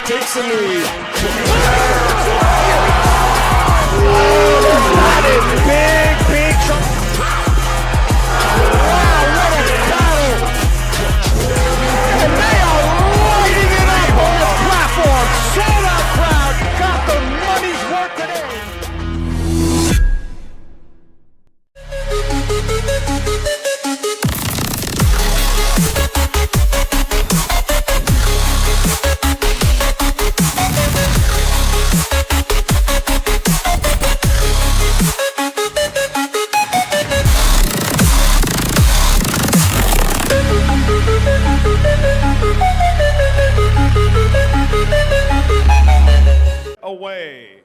takes the lead. That is big trouble. Wow, what a battle. And they are lighting it up on the platform. Sold out crowd, got the money's worth today. Away.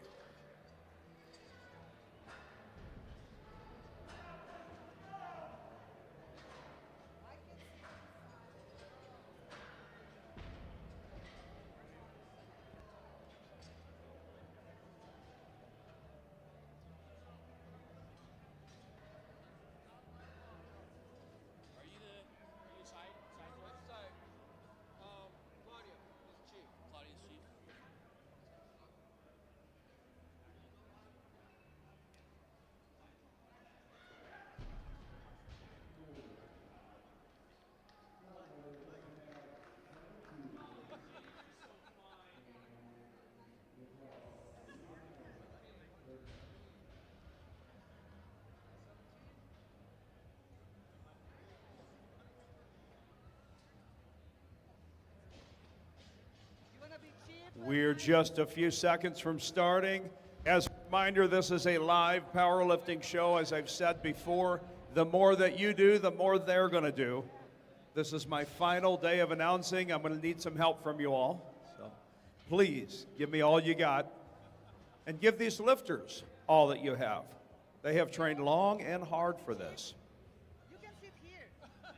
We're just a few seconds from starting. As a reminder, this is a live powerlifting show. As I've said before, the more that you do, the more they're going to do. This is my final day of announcing. I'm going to need some help from you all. So please give me all you got. And give these lifters all that you have. They have trained long and hard for this. You can sit here. Okay.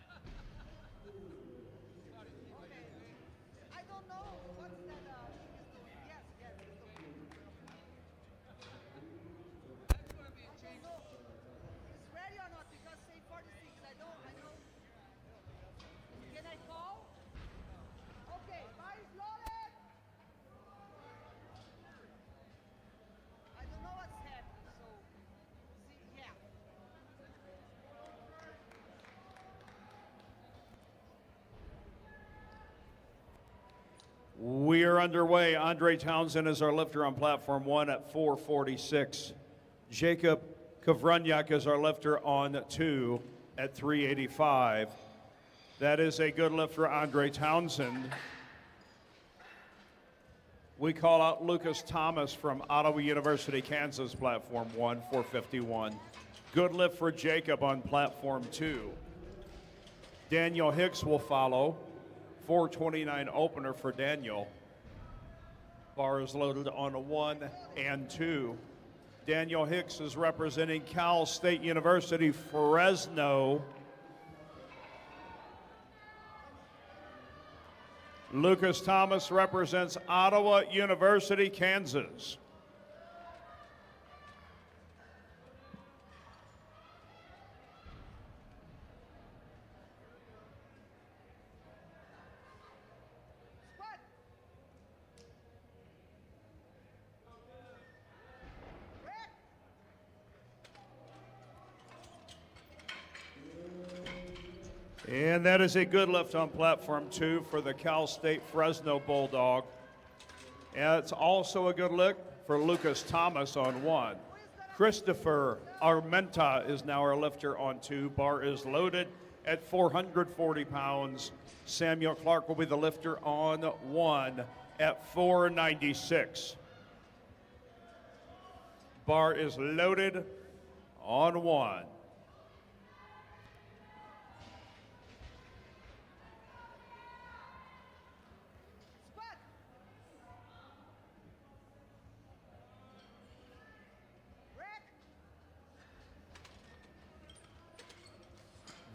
I don't know what that thing is doing. Yes, it's doing. That's going to be a change. It's ready or not? Because say 46. I know. Can I call? Okay, bar is loaded. I don't know what's happening, so see, yeah. We are underway. Andre Townsend is our lifter on platform 1 at 446. Jacob Kovruniak is our lifter on 2 at 385. That is a good lift for Andre Townsend. We call out Lucas Thomas from Ottawa University, Kansas, platform 1, 451. Good lift for Jacob on platform 2. Daniel Hicks will follow. 429 opener for Daniel. Bar is loaded on a 1 and 2. Daniel Hicks is representing Cal State University, Fresno. Lucas Thomas represents Ottawa University, Kansas. Squat. Rack. And that is a good lift on platform 2 for the Cal State Fresno Bulldog. And it's also a good lift for Lucas Thomas on 1. Christopher Armenta is now our lifter on 2. Bar is loaded at 440 pounds. Samuel Clark will be the lifter on 1 at 496. Bar is loaded on 1. Squat. Rack.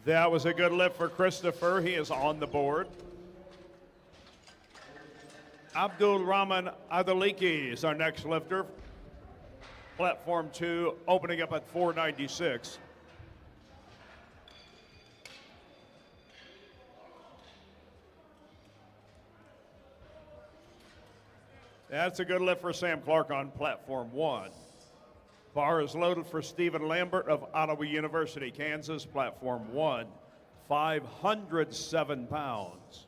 That was a good lift for Christopher. He is on the board. Abdul Rahman Adaliki is our next lifter. Platform 2, opening up at 496. That's a good lift for Sam Clark on platform 1. Bar is loaded for Stephen Lambert of Ottawa University, Kansas, platform 1, 507 pounds.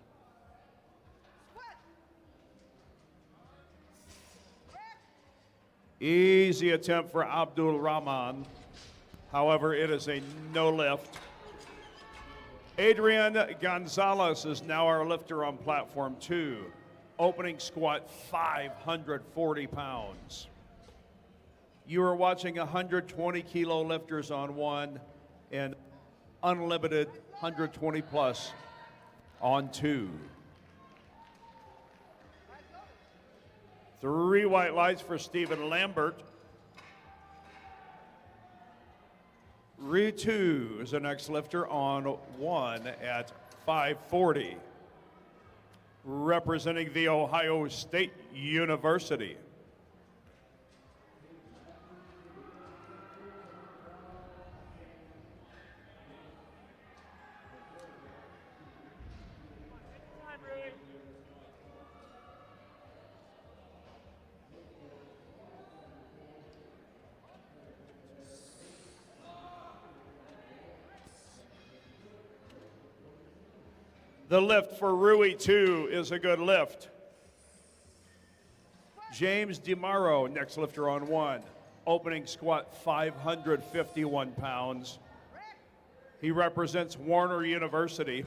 Easy attempt for Abdul Rahman. However, it is a no lift. Adrian Gonzalez is now our lifter on platform 2. Opening squat, 540 pounds. You are watching 120 kilo lifters on 1 and unlimited 120 plus on 2. 3 white lights for Stephen Lambert. Ritu is the next lifter on 1 at 540. Representing the Ohio State University. The lift for Rui 2 is a good lift. James DeMauro, next lifter on 1. Opening squat, 551 pounds. He represents Warner University.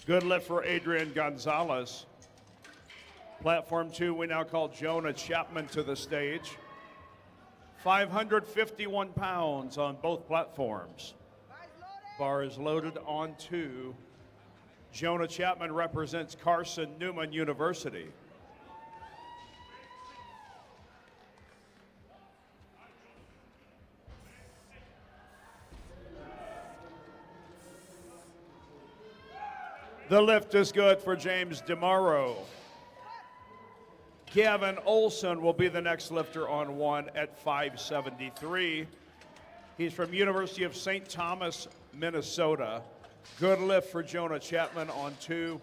Good lift for Adrian Gonzalez. Platform 2, we now call Jonah Chapman to the stage. 551 pounds on both platforms. Bar is loaded on 2. Jonah Chapman represents Carson Newman University. The lift is good for James DeMauro. Gavin Olson will be the next lifter on 1 at 573. He's from University of St. Thomas, Minnesota. Good lift for Jonah Chapman on 2.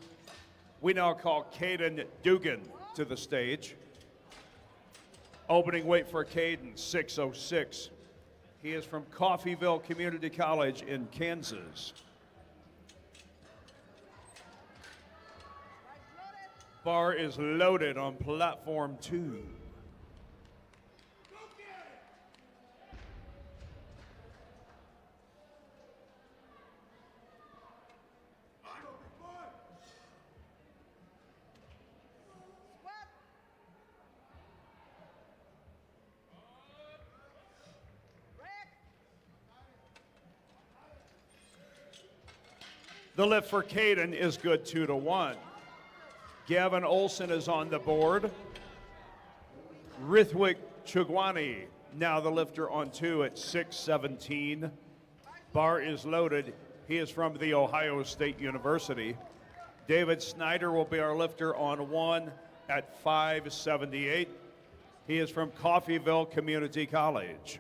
We now call Caden Dugan to the stage. Opening weight for Caden, 606. He is from Coffeyville Community College in Kansas. Bar is loaded on platform 2. The lift for Caden is good, 2-1. Gavin Olson is on the board. Rithwik Chugwani, now the lifter on 2 at 617. Bar is loaded. He is from the Ohio State University. David Snyder will be our lifter on 1 at 578. He is from Coffeyville Community College.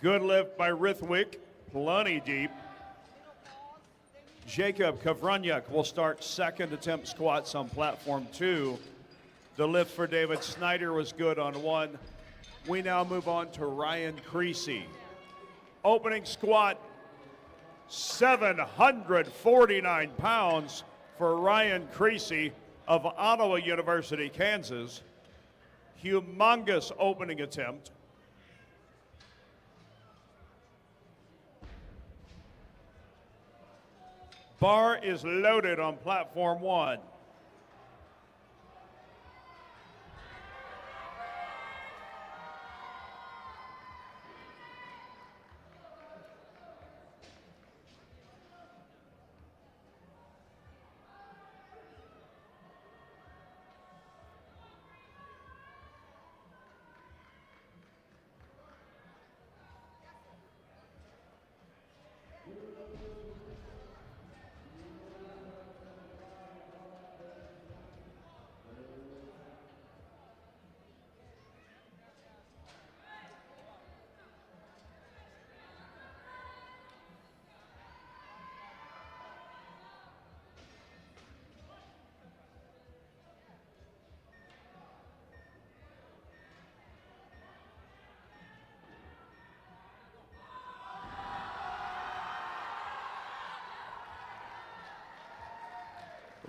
Good lift by Rithwick, plenty deep. Jacob Kavranyuk will start second attempt squats on platform 2. The lift for David Snyder was good on 1. We now move on to Ryan Creasy. Opening squat, 749 pounds for Ryan Creasy of Ottawa University, Kansas. Humongous opening attempt. Bar is loaded on platform 1.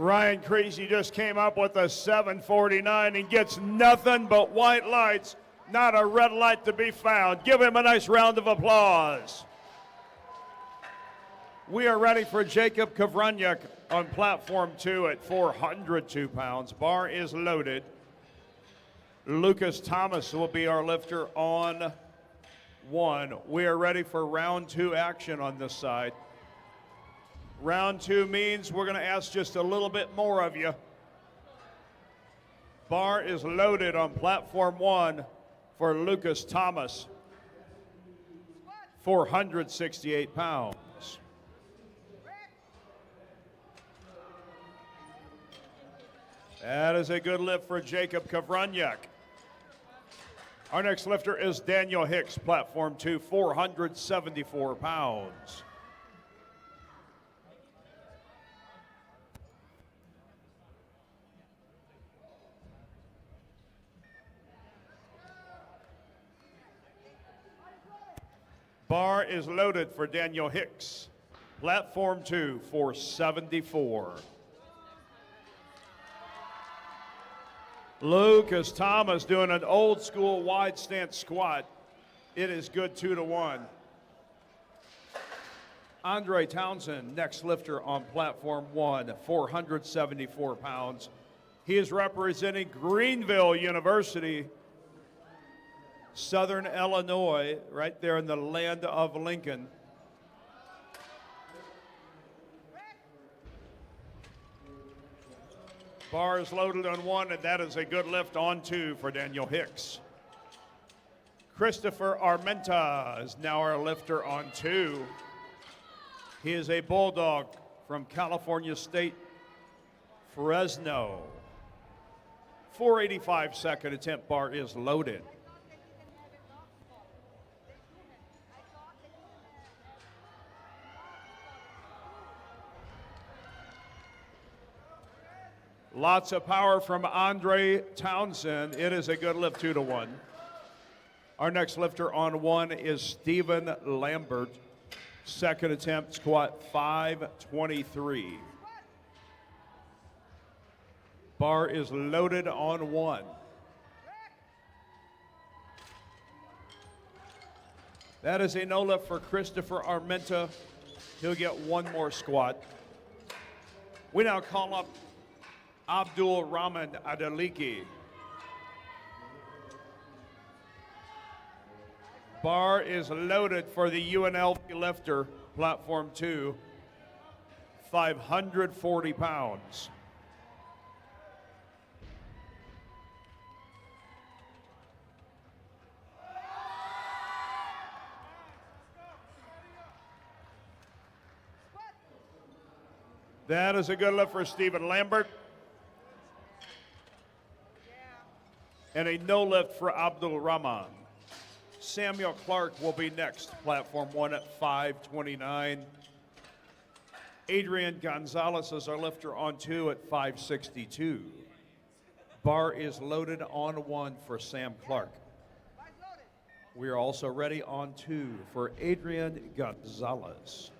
Ryan Creasy just came up with a 7:49 and gets nothing but white lights, not a red light to be found. Give him a nice round of applause. We are ready for Jacob Kavraniak on platform 2 at 402 pounds. Bar is loaded. Lucas Thomas will be our lifter on 1. We are ready for round 2 action on this side. Round 2 means we're going to ask just a little bit more of you. Bar is loaded on platform 1 for Lucas Thomas, 468 pounds. That is a good lift for Jacob Kavraniak. Our next lifter is Daniel Hicks, platform 2, 474 pounds. Bar is loaded for Daniel Hicks, platform 2, 474. Lucas Thomas doing an old school wide stance squat. It is good 2-1. Andre Townsend, next lifter on platform 1, 474 pounds. He is representing Greenville University, Southern Illinois, right there in the land of Lincoln. Bar is loaded on 1, and that is a good lift on 2 for Daniel Hicks. Christopher Armenta is now our lifter on 2. He is a Bulldog from California State, Fresno. 485 second attempt. Bar is loaded. Lots of power from Andre Townsend. It is a good lift, 2-1. Our next lifter on 1 is Stephen Lambert. Second attempt, squat 523. Bar is loaded on 1. That is a no lift for Christopher Armenta. He'll get 1 more squat. We now call up Abdul Rahman Adeliki. Bar is loaded for the UNLV lifter, platform 2, 540 pounds. That is a good lift for Stephen Lambert. And a no lift for Abdul Rahman. Samuel Clark will be next, platform 1 at 529. Adrian Gonzalez is our lifter on 2 at 562. Bar is loaded on 1 for Sam Clark. We are also ready on 2 for Adrian Gonzalez.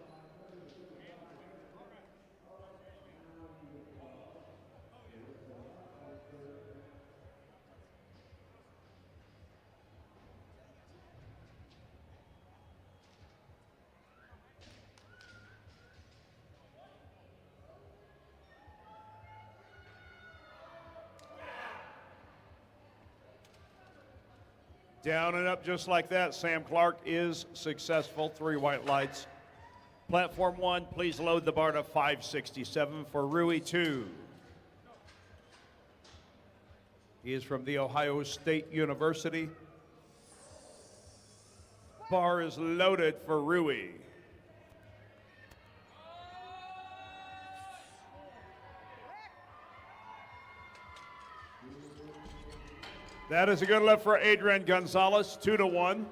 Down and up just like that. Sam Clark is successful. 3 white lights. Platform 1, please load the bar to 567 for Rui 2. He is from The Ohio State University. Bar is loaded for Rui. That is a good lift for Adrian Gonzalez, 2-1.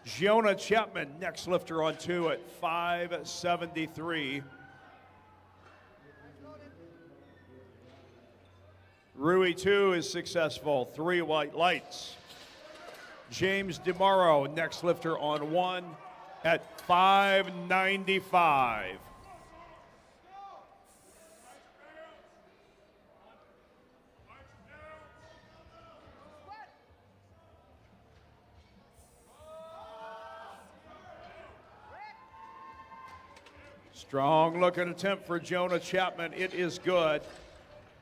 Jonah Chapman, next lifter on 2 at 573. Rui 2 is successful, 3 white lights. James DeMauro, next lifter on 1 at 595. Strong looking attempt for Jonah Chapman. It is good.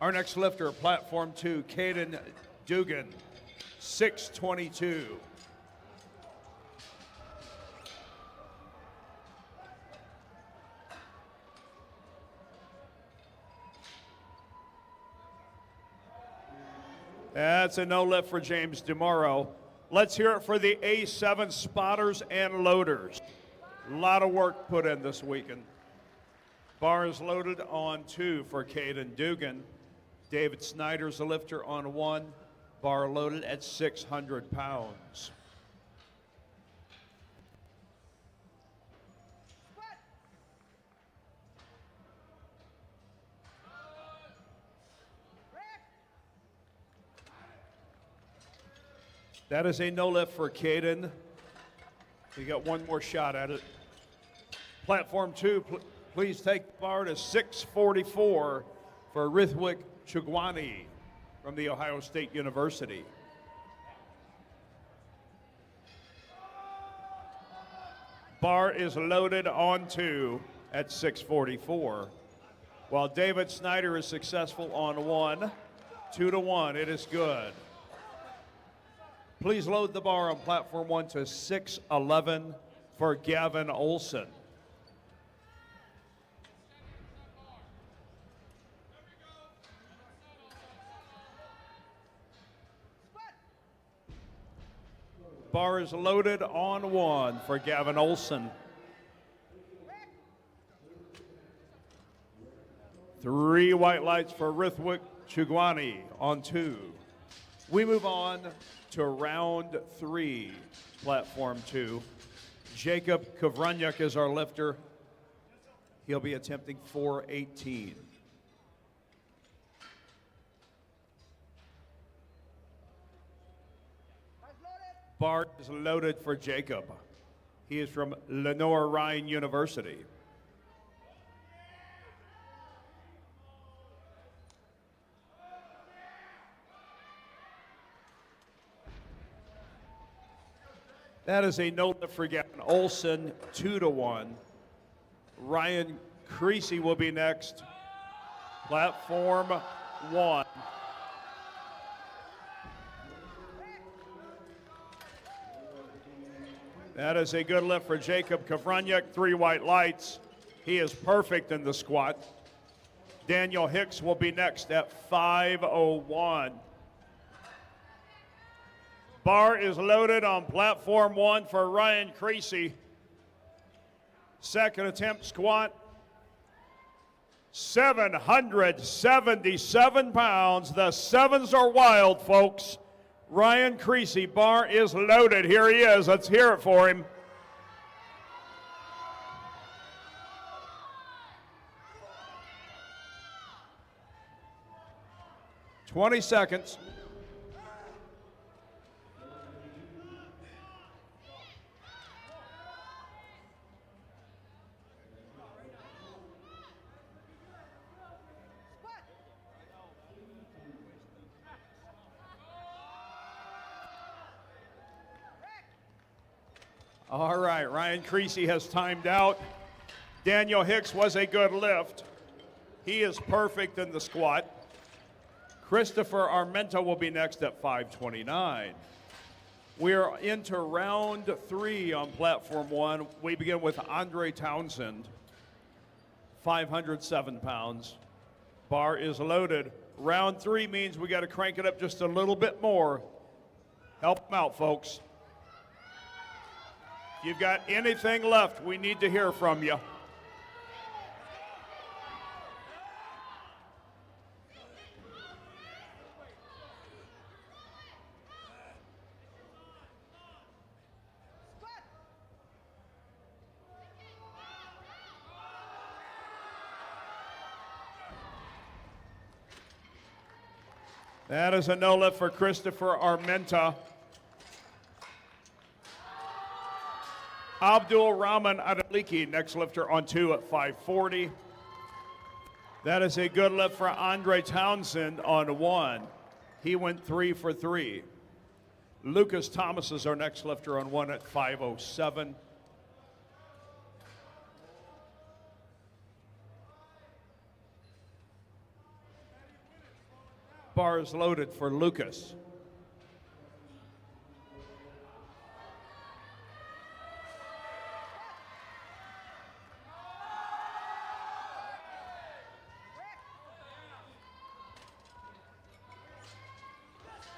Our next lifter, platform 2, Caden Dugan, 622. That's a no lift for James DeMoro. Let's hear it for the A7 spotters and loaders. A lot of work put in this weekend. Bar is loaded on 2 for Caden Dugan. David Snyder's a lifter on 1. Bar loaded at 600 pounds. That is a no lift for Caden. We got one more shot at it. Platform 2, please take the bar to 644 for Rithwik Chugwani from the Ohio State University. Bar is loaded on 2 at 644. While David Snyder is successful on 1, 2-1, it is good. Please load the bar on platform 1 to 611 for Gavin Olson. Bar is loaded on 1 for Gavin Olson. 3 white lights for Rithwik Chugwani on 2. We move on to round 3, platform 2. Jacob Kovranyak is our lifter. He'll be attempting 418. Bar is loaded for Jacob. He is from Lenore Ryan University. That is a no lift for Gavin Olson, 2-1. Ryan Creasy will be next. Platform 1. That is a good lift for Jacob Kovranyak, 3 white lights. He is perfect in the squat. Daniel Hicks will be next at 501. Bar is loaded on platform 1 for Ryan Creasy. Second attempt squat, 777 pounds. The 7s are wild, folks. Ryan Creasy, bar is loaded. Here he is. Let's hear it for him. "20 seconds. All right, Ryan Creasy has timed out. Daniel Hicks was a good lift. He is perfect in the squat. Christopher Armenta will be next at 529. We are into round 3 on platform 1. We begin with Andre Townsend, 507 pounds. Bar is loaded. Round 3 means we got to crank it up just a little bit more. Help them out, folks. If you've got anything left, we need to hear from you. That is a no lift for Christopher Armenta. Abdul Rahman Adaliki, next lifter on 2 at 540. That is a good lift for Andre Townsend on 1. He went 3 for 3. Lucas Thomas is our next lifter on 1 at 507. Bars loaded for Lucas.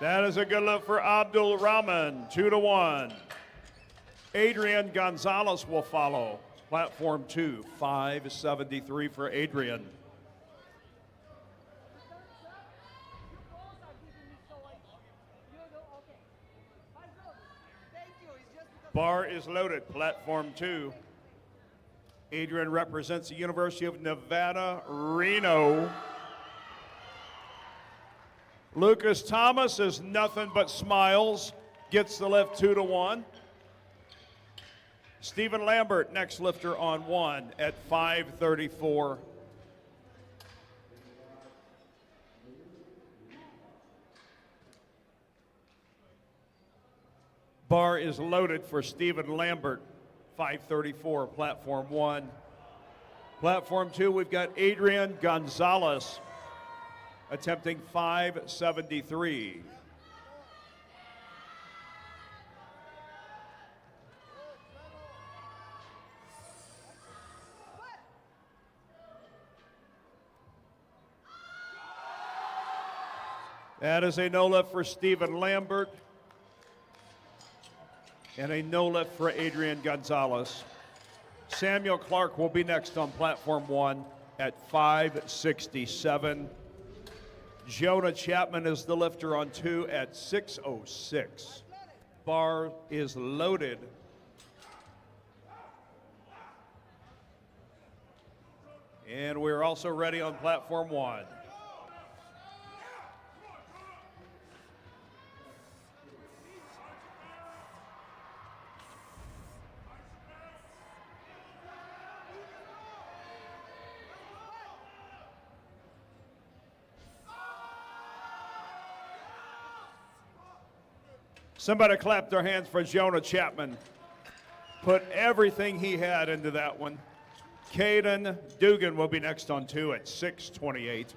That is a good look for Abdul Rahman, 2-1. Adrian Gonzalez will follow. Platform 2, 573 for Adrian. Bar is loaded, platform 2. Adrian represents the University of Nevada, Reno. Lucas Thomas is nothing but smiles, gets the lift 2-1. Stephen Lambert, next lifter on 1 at 534. Bar is loaded for Stephen Lambert, 534, platform 1. Platform 2, we've got Adrian Gonzalez attempting 573. That is a no lift for Stephen Lambert and a no lift for Adrian Gonzalez. Samuel Clark will be next on platform 1 at 567. Jonah Chapman is the lifter on 2 at 606. Bar is loaded. And we're also ready on platform 1. Somebody clap their hands for Jonah Chapman. Put everything he had into that one. Caden Dugan will be next on 2 at 628.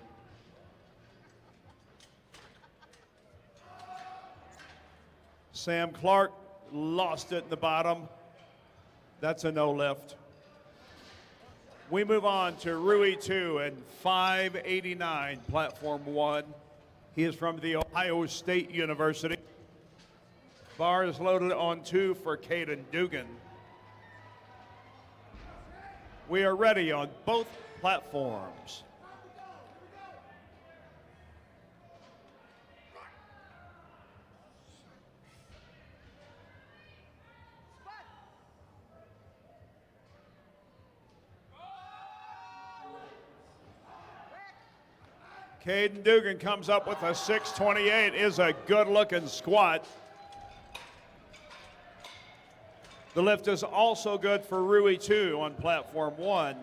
Sam Clark lost it in the bottom. That's a no lift. We move on to Rui 2 and 589, platform 1. He is from the Ohio State University. Bar is loaded on 2 for Caden Dugan. We are ready on both platforms. Caden Dugan comes up with a 628, is a good-looking squat. The lift is also good for Rui 2 on platform 1.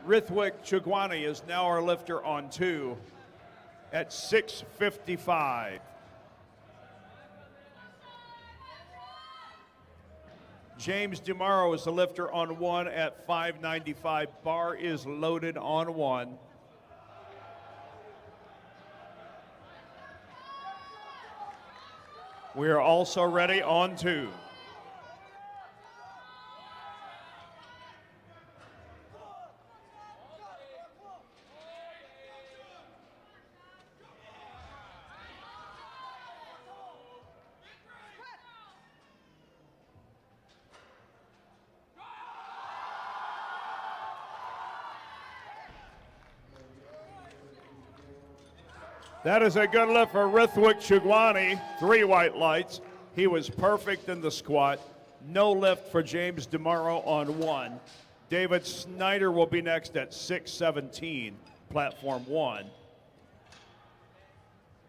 Rithwik Chugwani is now our lifter on 2 at 655. James DeMauro is the lifter on 1 at 595. Bar is loaded on 1. We are also ready on 2. That is a good lift for Rithwik Chugwani, 3 white lights. He was perfect in the squat. No lift for James DeMauro on 1. David Snyder will be next at 617, platform 1.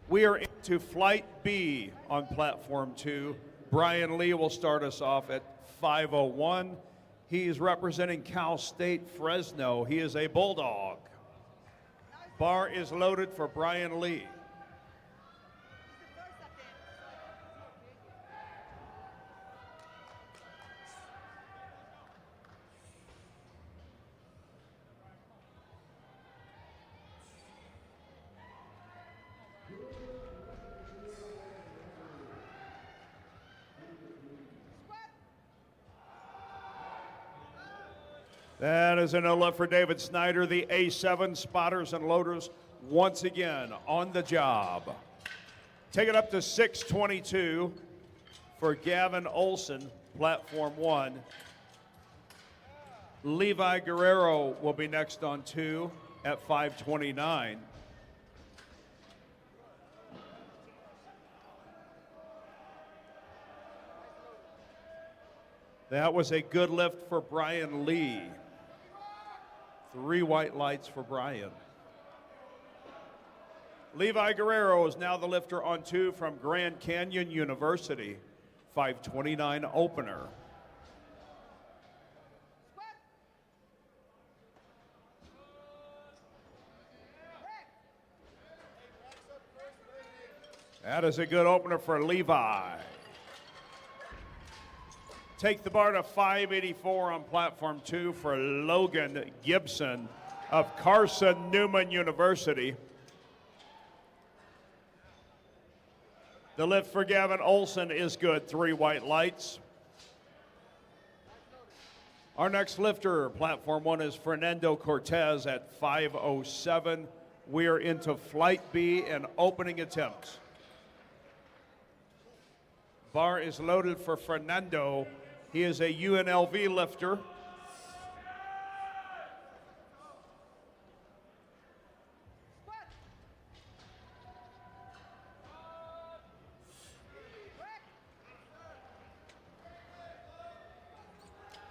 We are into flight B on platform 2. Brian Lee will start us off at 501. He's representing Cal State Fresno. He is a Bulldog. Bar is loaded for Brian Lee. That is a no lift for David Snyder. The A7 spotters and loaders once again on the job. Take it up to 622 for Gavin Olson, platform 1. Levi Guerrero will be next on 2 at 529. That was a good lift for Brian Lee. 3 white lights for Brian. Levi Guerrero is now the lifter on 2 from Grand Canyon University. 529 opener. That is a good opener for Levi. Take the bar to 584 on platform 2 for Logan Gibson of Carson Newman University. The lift for Gavin Olson is good, 3 white lights. Our next lifter, platform 1, is Fernando Cortez at 507. We are into flight B and opening attempts. Bar is loaded for Fernando. He is a UNLV lifter.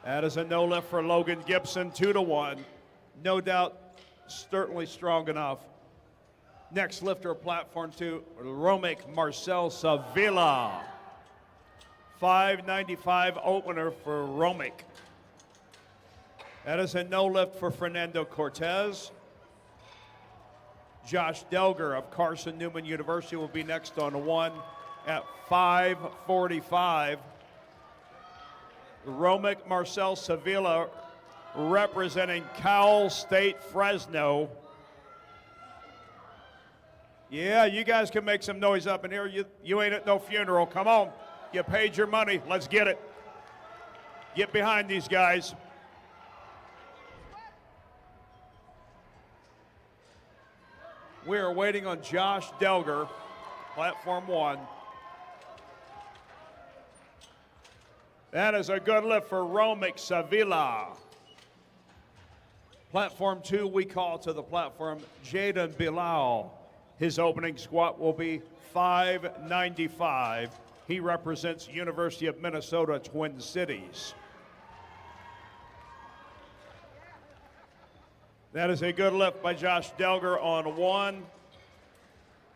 That is a no lift for Logan Gibson, 2-1. No doubt, certainly strong enough. Next lifter, platform 2, Romic Marcel Sevilla. 595 opener for Romic. That is a no lift for Fernando Cortez. Josh Delger of Carson Newman University will be next on 1 at 545. Romic Marcel Sevilla representing Cal State Fresno. Yeah, you guys can make some noise up in here. You ain't at no funeral. Come on. You paid your money. Let's get it. Get behind these guys. We are waiting on Josh Delger, platform 1. That is a good lift for Romic Sevilla. Platform 2, we call to the platform Jaden Bilal. His opening squat will be 595. He represents University of Minnesota Twin Cities. That is a good lift by Josh Delger on 1.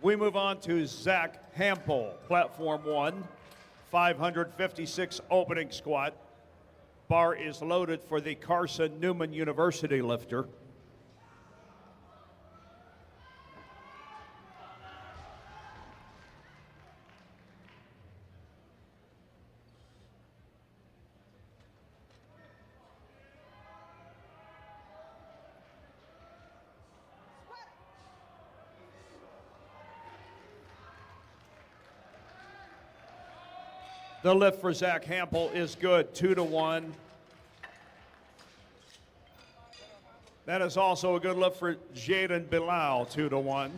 We move on to Zach Hampel, platform 1, 556 opening squat. Bar is loaded for the Carson Newman University lifter. The lift for Zach Hampel is good, 2-1. That is also a good lift for Jaden Bilal, 2-1.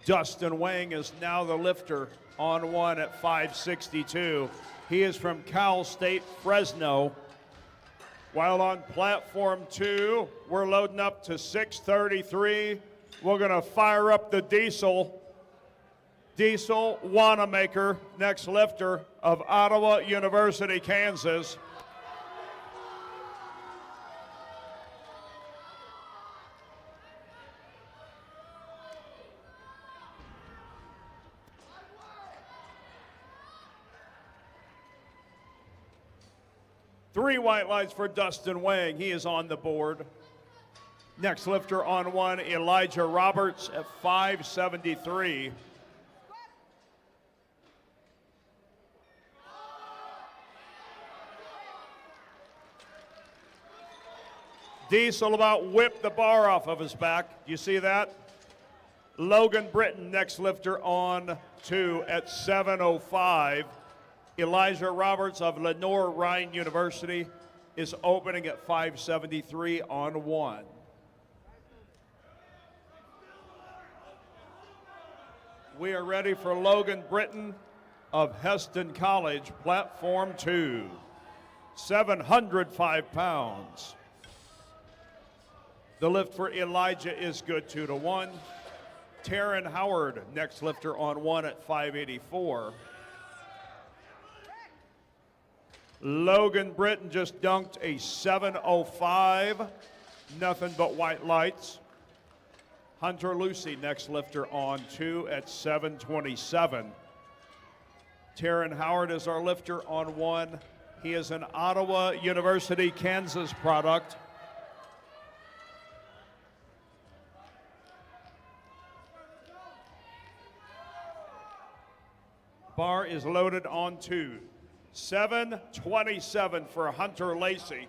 Dustin Wang is now the lifter on 1 at 562. He is from Cal State Fresno. While on platform 2, we're loading up to 633. We're gonna fire up the diesel. Diesel Wanamaker, next lifter of Ottawa University, Kansas. Three white lights for Dustin Wang. He is on the board. Next lifter on 1, Elijah Roberts at 573. Diesel about whipped the bar off of his back. You see that? Logan Britton, next lifter on 2 at 705. Elijah Roberts of Lenoir-Rhyne University is opening at 573 on 1. We are ready for Logan Britton of Heston College, Platform 2, 705 pounds. The lift for Elijah is good, 2-1. Taryn Howard, next lifter on 1 at 584. Logan Britton just dunked a 705, nothing but white lights. Hunter Lucy, next lifter on 2 at 727. Taryn Howard is our lifter on 1. He is an Ottawa University, Kansas product. Bar is loaded on 2. 727 for Hunter Lacey.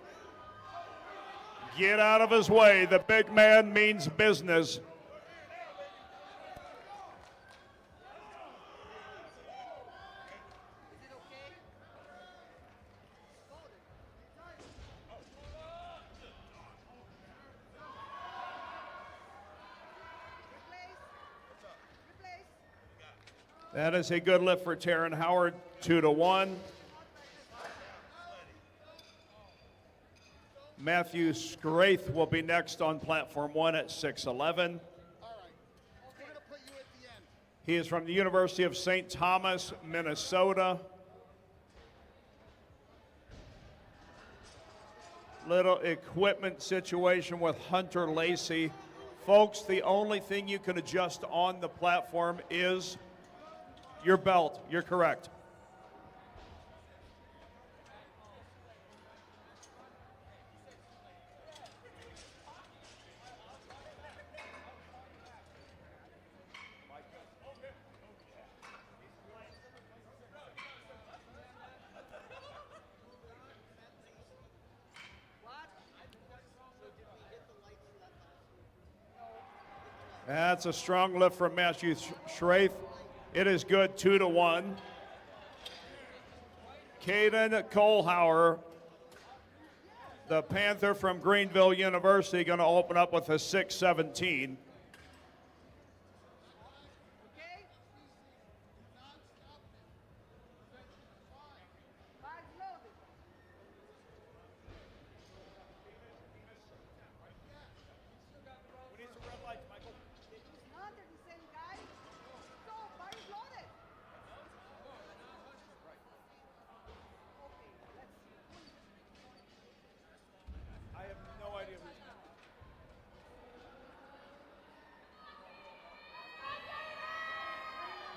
Get out of his way. The big man means business. That is a good lift for Taryn Howard, 2-1. Matthew Scraith will be next on platform 1 at 6'11". He is from the University of St. Thomas, Minnesota. Little equipment situation with Hunter Lacey. Folks, the only thing you can adjust on the platform is your belt. You're correct. That's a strong lift from Matthew Schraith. It is good, 2-1. Caden Kohlhauer, the Panther from Greenville University, going to open up with a 6'17".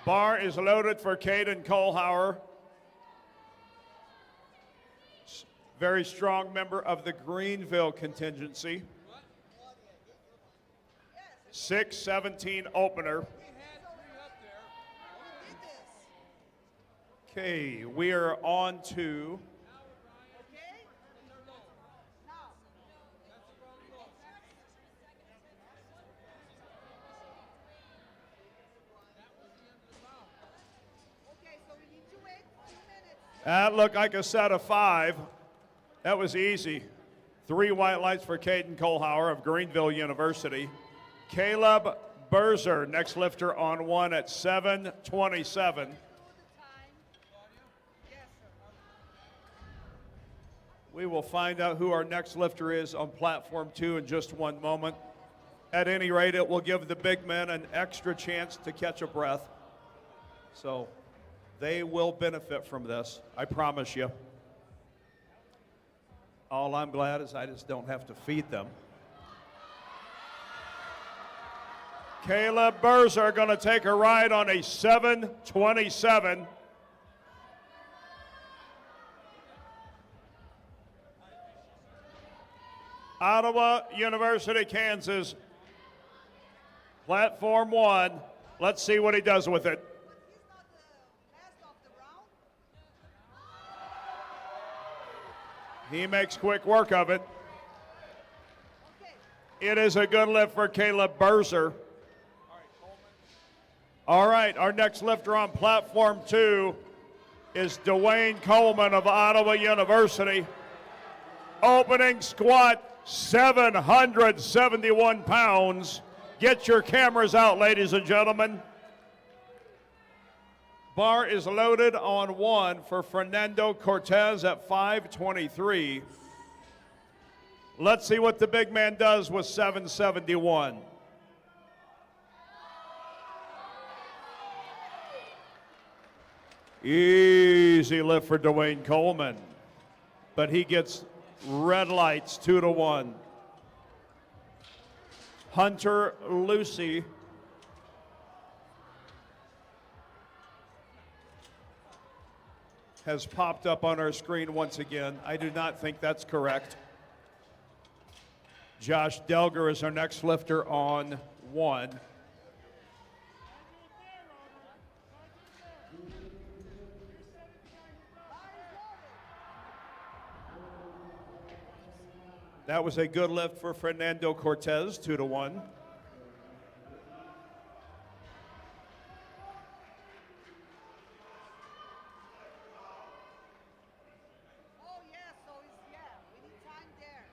Bar is loaded for Caden Kohlhauer. Very strong member of the Greenville contingency. 6'17" opener. Okay, we are on to that looked like a set of 5. That was easy. 3 white lights for Caden Kohlhauer of Greenville University. Caleb Berzer, next lifter on 1 at 727. We will find out who our next lifter is on platform 2 in just one moment. At any rate, it will give the big men an extra chance to catch a breath. So they will benefit from this, I promise you. All I'm glad is I just don't have to feed them. Caleb Berzer going to take a ride on a 727. Ottawa University, Kansas, platform 1. Let's see what he does with it. He makes quick work of it. It is a good lift for Caleb Berzer. All right, our next lifter on platform 2 is Dwayne Coleman of Ottawa University. Opening squat, 771 pounds. Get your cameras out, ladies and gentlemen. Bar is loaded on 1 for Fernando Cortez at 523. Let's see what the big man does with 771. Easy lift for Dwayne Coleman, but he gets red lights 2-1. Hunter Lucy has popped up on our screen once again. I do not think that's correct. Josh Delger is our next lifter on 1. That was a good lift for Fernando Cortez, 2-1. Oh, yeah, so it's, yeah, we need time there.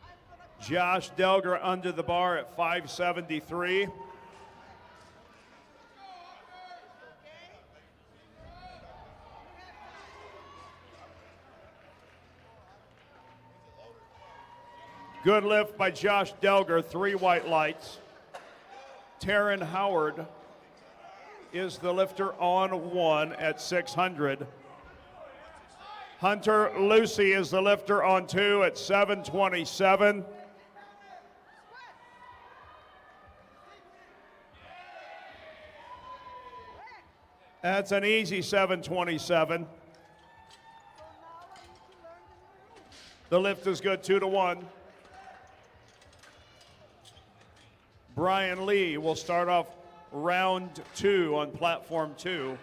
I'm gonna go. Josh Delger under the bar at 573. Good lift by Josh Delger, 3 white lights. Taryn Howard is the lifter on 1 at 600. Hunter Lucy is the lifter on 2 at 727. That's an easy 727. The lift is good, 2-1. Brian Lee will start off round 2 on platform 2.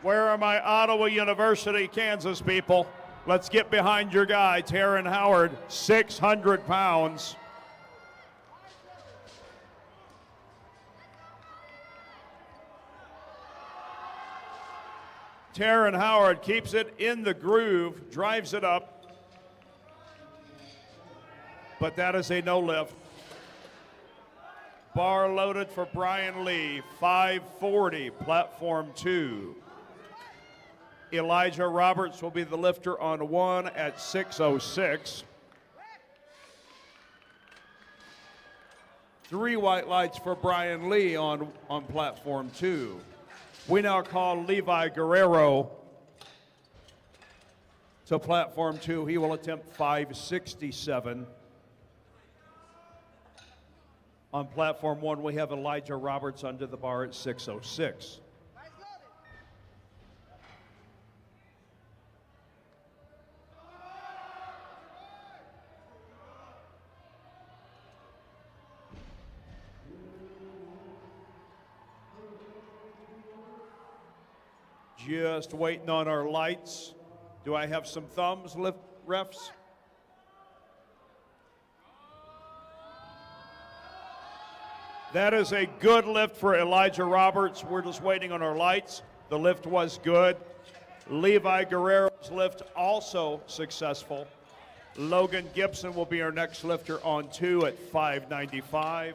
Where are my Ottawa University, Kansas people? Let's get behind your guy, Taryn Howard, 600 pounds. Taryn Howard keeps it in the groove, drives it up. But that is a no lift. Bar loaded for Brian Lee, 540, platform 2. Elijah Roberts will be the lifter on 1 at 606. 3 white lights for Brian Lee on platform 2. We now call Levi Guerrero to platform 2. He will attempt 567. On platform 1, we have Elijah Roberts under the bar at 606. Just waiting on our lights. Do I have some thumbs, refs? That is a good lift for Elijah Roberts. We're just waiting on our lights. The lift was good. Levi Guerrero's lift also successful. Logan Gibson will be our next lifter on 2 at 595.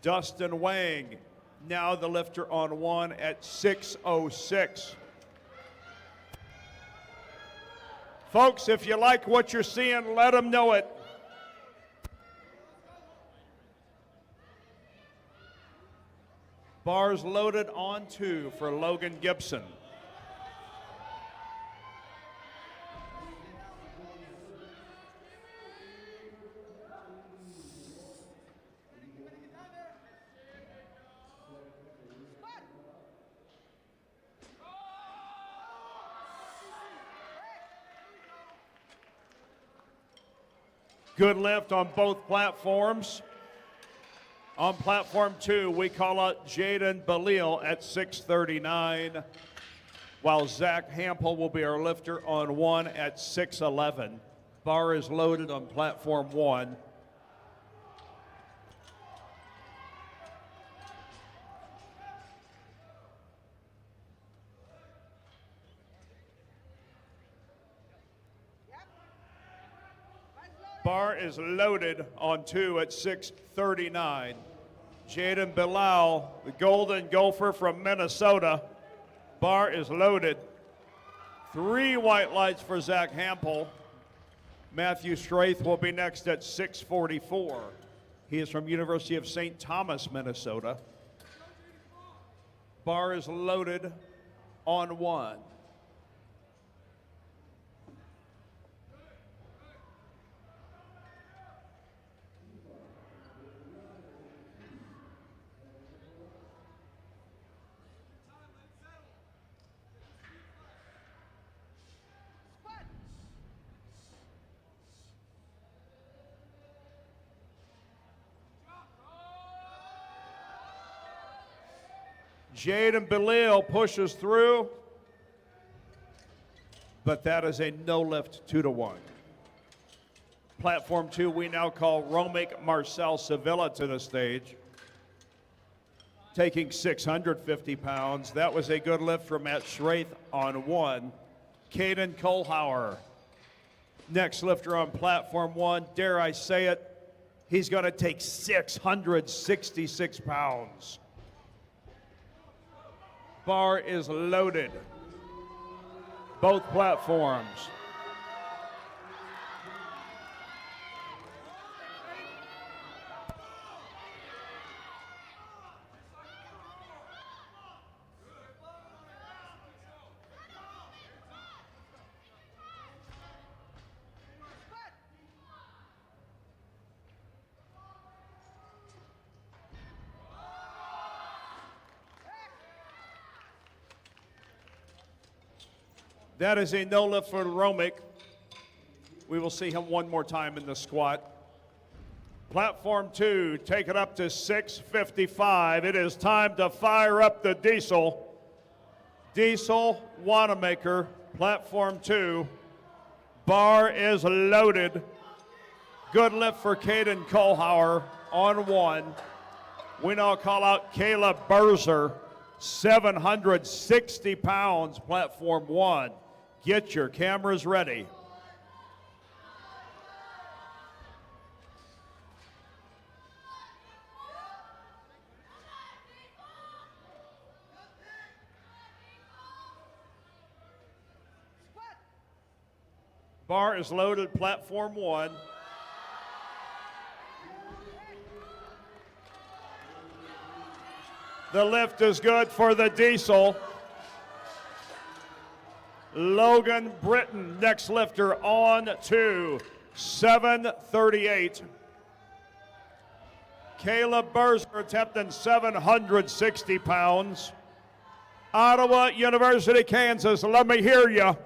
Dustin Wang, now the lifter on 1 at 606. Folks, if you like what you're seeing, let them know it. Bars loaded on 2 for Logan Gibson. Good lift on both platforms. On platform 2, we call out Jaden Balil at 639, while Zach Hampel will be our lifter on 1 at 611. Bar is loaded on platform 1. Bar is loaded on 2 at 639. Jaden Bilal, the Golden Gopher from Minnesota. Bar is loaded. 3 white lights for Zach Hampel. Matthew Straith will be next at 644. He is from University of St. Thomas, Minnesota. Bar is loaded on 1. Jaden Belil pushes through, but that is a no lift 2-1. Platform 2, we now call Romic Marcel Sevilla to the stage, taking 650 pounds. That was a good lift for Matt Schraith on 1. Caden Kohlhauer, next lifter on platform 1. Dare I say it, he's going to take 666 pounds. Bar is loaded. Both platforms. That is a no lift for Romic. We will see him one more time in the squat. Platform 2, take it up to 655. It is time to fire up the diesel. Diesel Wanamaker, platform 2. Bar is loaded. Good lift for Caden Kohlhauer on 1. We now call out Kayla Berzer, 760 pounds, platform 1. Get your cameras ready. Bar is loaded, platform 1. The lift is good for the diesel. Logan Britton, next lifter on 2, 738. Kayla Berzer attempting 760 pounds. Ottawa University, Kansas, let me hear you.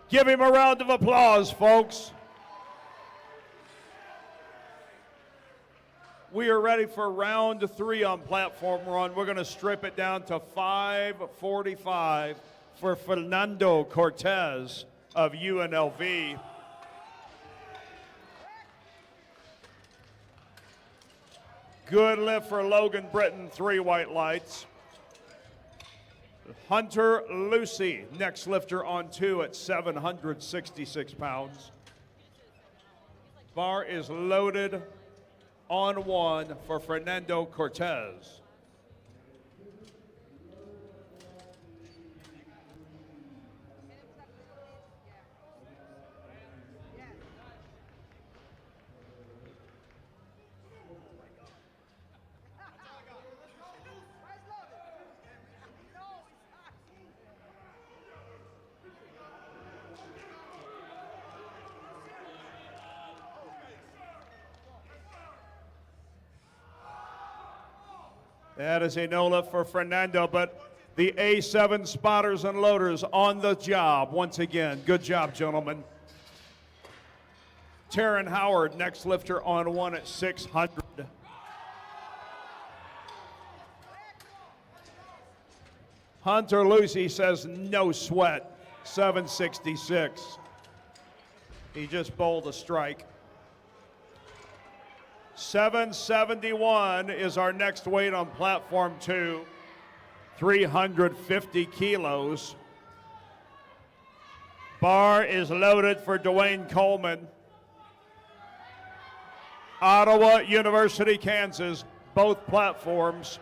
Give him a round of applause, folks. We are ready for round 3 on platform 1. We're going to strip it down to 5:45 for Fernando Cortez of UNLV. Good lift for Logan Britton, 3 white lights. Hunter Lucy, next lifter on 2 at 766 pounds. Bar is loaded on 1 for Fernando Cortez. That is a no lift for Fernando, but the A7 spotters and loaders on the job once again. Good job, gentlemen. Taryn Howard, next lifter on 1 at 600. Hunter Lucy says no sweat, 766. He just bowled a strike. 771 is our next weight on platform 2. 350 kilos. Bar is loaded for Dwayne Coleman. Ottawa, University, Kansas, both platforms.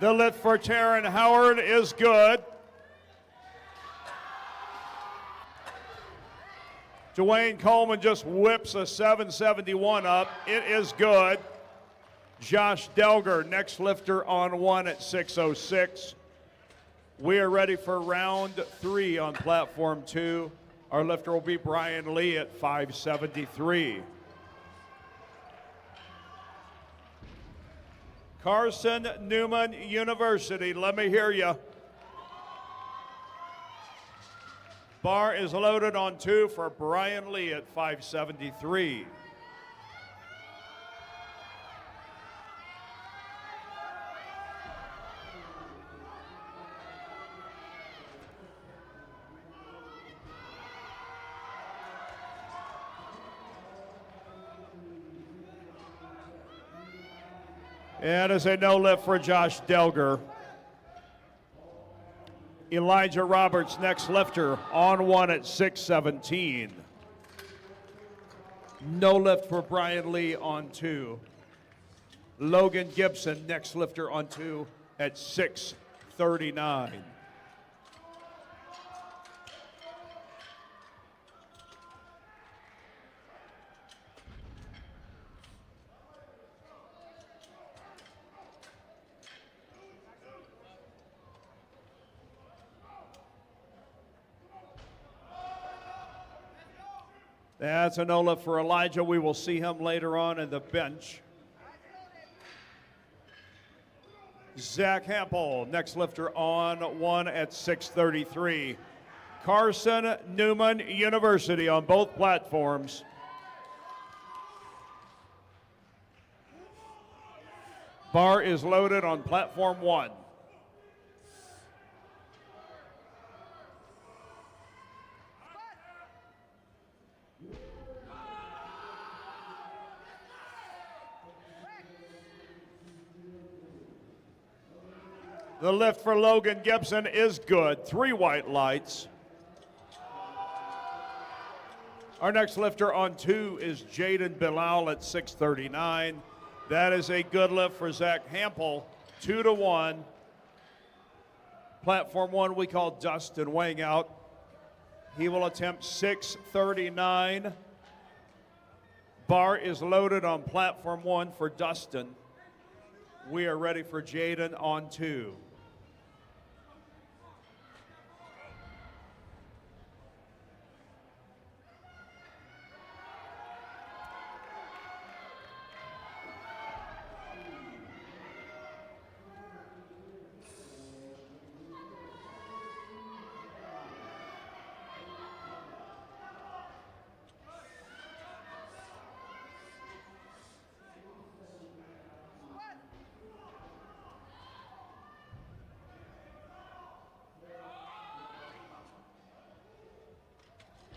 The lift for Taryn Howard is good. Dwayne Coleman just whips a 771 up. It is good. Josh Delger, next lifter on 1 at 606. We are ready for round 3 on platform 2. Our lifter will be Brian Lee at 573. Carson Newman University, let me hear you. Bar is loaded on 2 for Brian Lee at 573. And as a no lift for Josh Delger. Elijah Roberts, next lifter, on 1 at 617. No lift for Brian Lee on 2. Logan Gibson, next lifter on 2 at 639. That's a no lift for Elijah. We will see him later on in the bench. Zach Hampel, next lifter on 1 at 633. Carson Newman University on both platforms. Bar is loaded on platform 1. The lift for Logan Gibson is good. 3 white lights. Our next lifter on 2 is Jaden Bilal at 639. That is a good lift for Zach Hampel, 2-1. Platform 1 we call Dustin weighing out. He will attempt 639. Bar is loaded on platform 1 for Dustin. We are ready for Jaden on 2.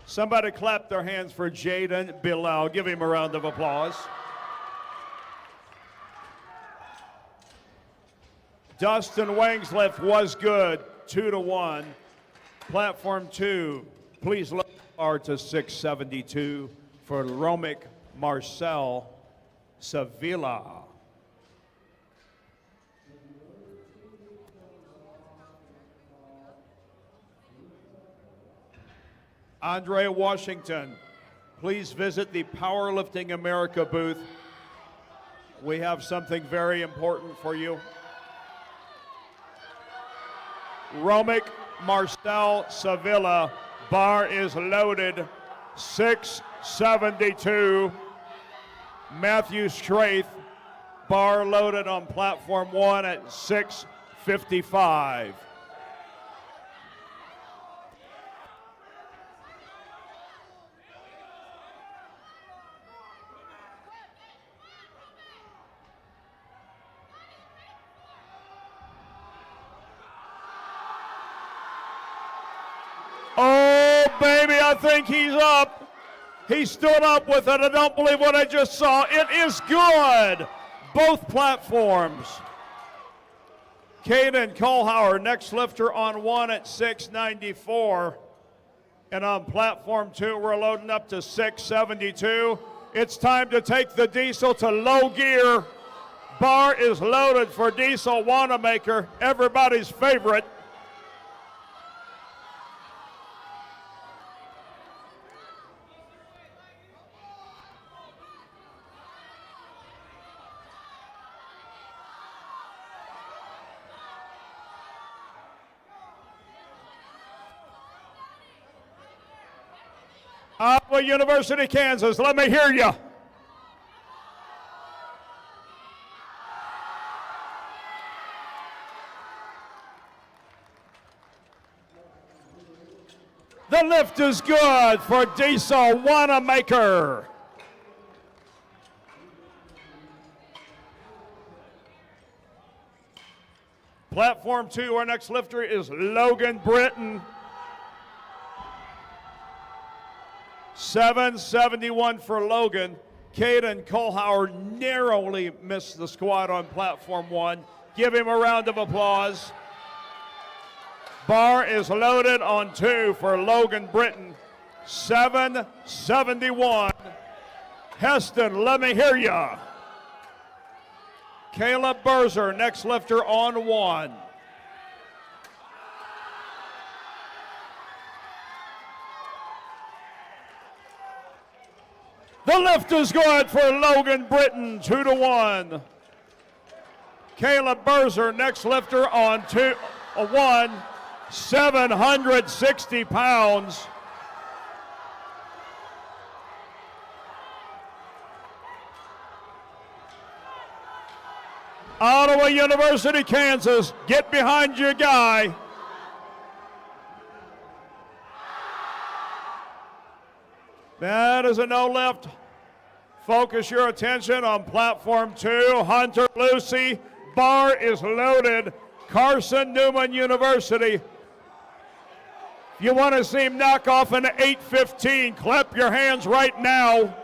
Somebody clap their hands for Jaden Bilal. Give him a round of applause. Dustin Wang's lift was good, 2-1. Platform 2, please look forward to 672 for Romic Marcel Sevilla. Andre Washington, please visit the Powerlifting America booth. We have something very important for you. Romic Marcel Sevilla, bar is loaded, 672. Matthew Straith, bar loaded on platform 1 at 655. baby, I think he's up. He stood up with it. I don't believe what I just saw. It is good. Both platforms. Caden Kohlhauer, next lifter on 1 at 694. And on platform 2, we're loading up to 672. It's time to take the diesel to low gear. Bar is loaded for Diesel Wanamaker, everybody's favorite. Iowa University, Kansas, let me hear you. The lift is good for Diesel Wanamaker. Platform 2, our next lifter is Logan Britton. 771 for Logan. Caden Kohlhauer narrowly missed the squat on platform 1. Give him a round of applause. Bar is loaded on 2 for Logan Britton. 771. Heston, let me hear ya. Caleb Berzer, next lifter on 1. The lift is good for Logan Britton, 2-1. Caleb Berzer, next lifter on 1, 760 pounds. Ottawa University, Kansas, get behind your guy. That is a no lift. Focus your attention on platform 2. Hunter Lucy. Bar is loaded. Carson Newman University. If you want to see him knock off an 8:15, clap your hands right now.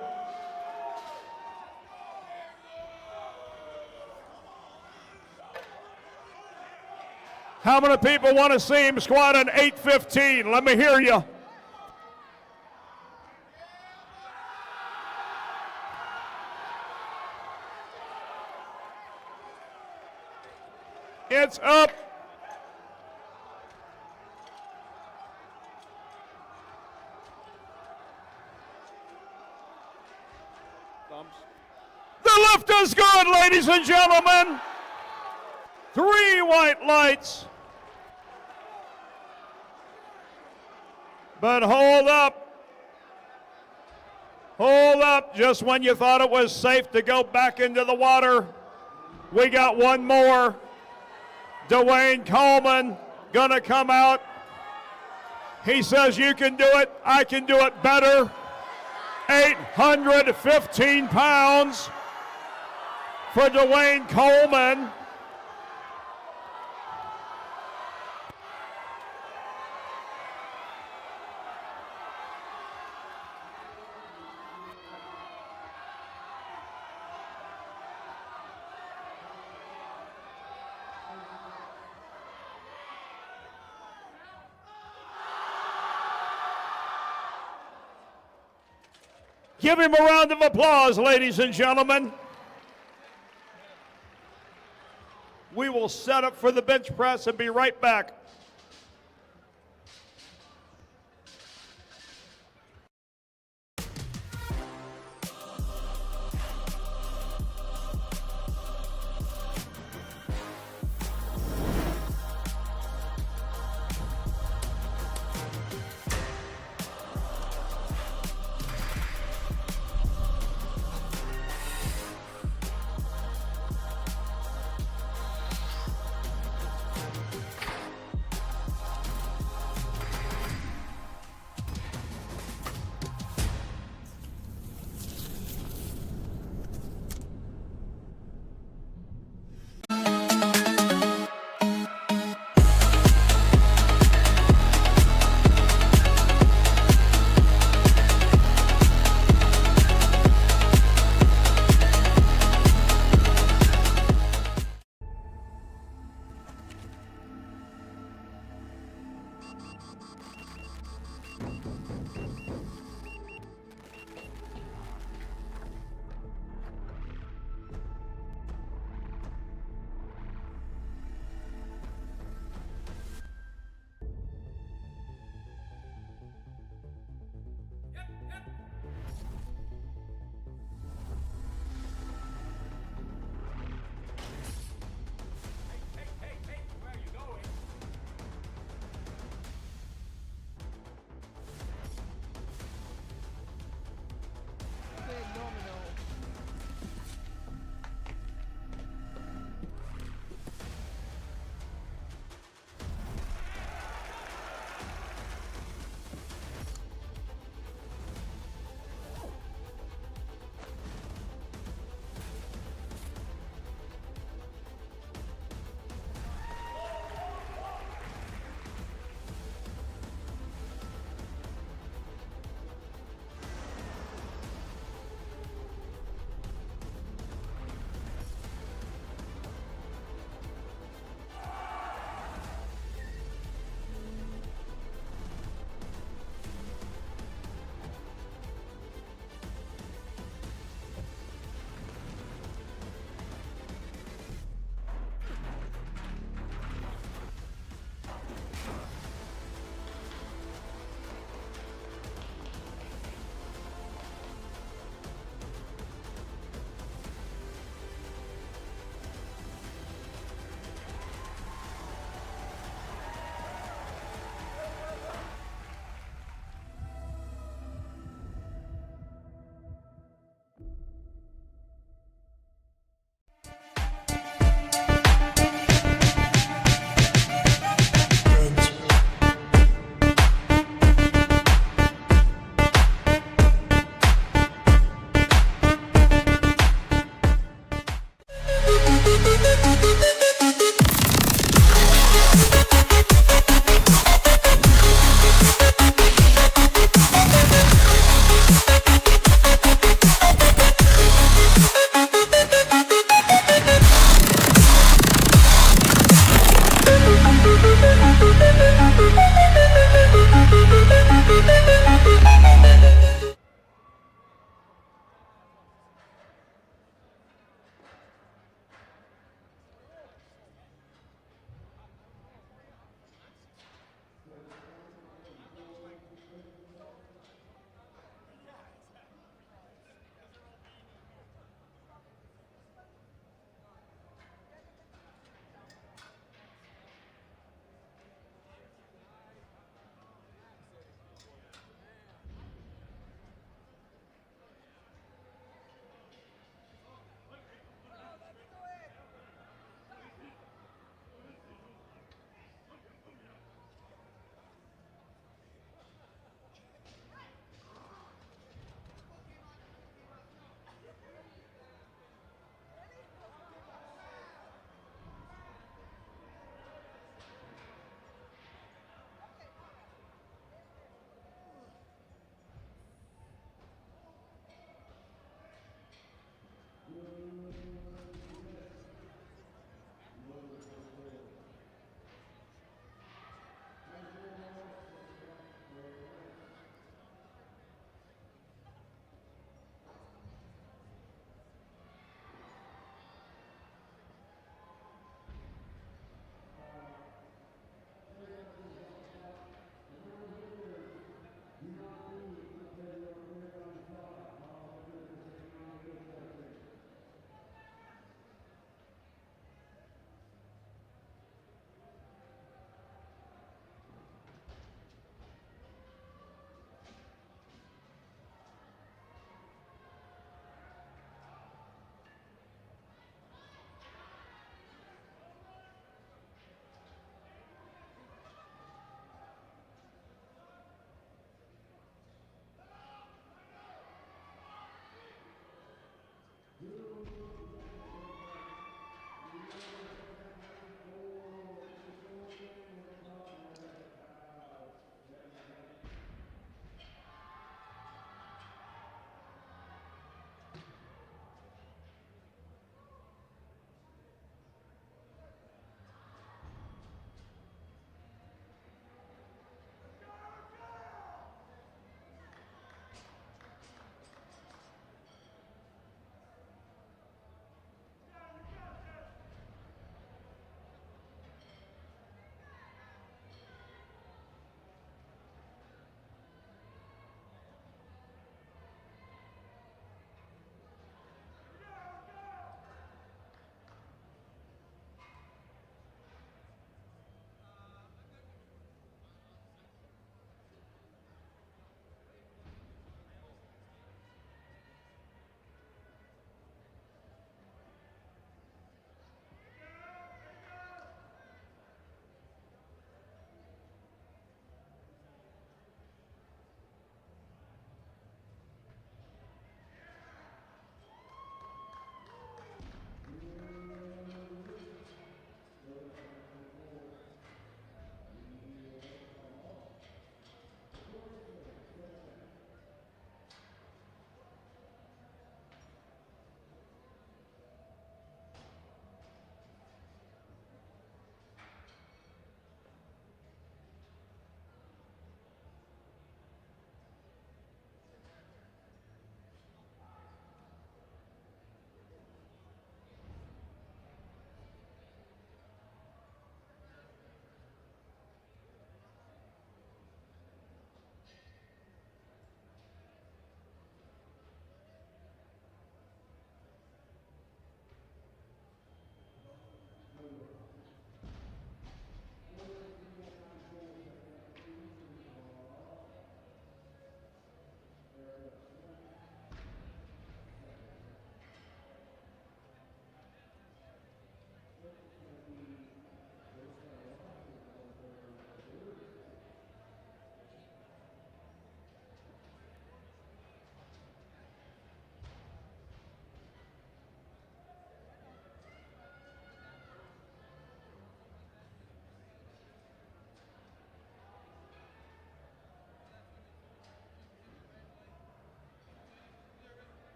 How many people want to see him squat an 8:15? Let me hear you. It's up. The lift is good, ladies and gentlemen. 3 white lights. But hold up. Hold up. Just when you thought it was safe to go back into the water, we got one more. Dwayne Coleman gonna come out. He says, you can do it, I can do it better. 815 pounds for Dwayne Coleman. Give him a round of applause, ladies and gentlemen. We will set up for the bench press and be right back.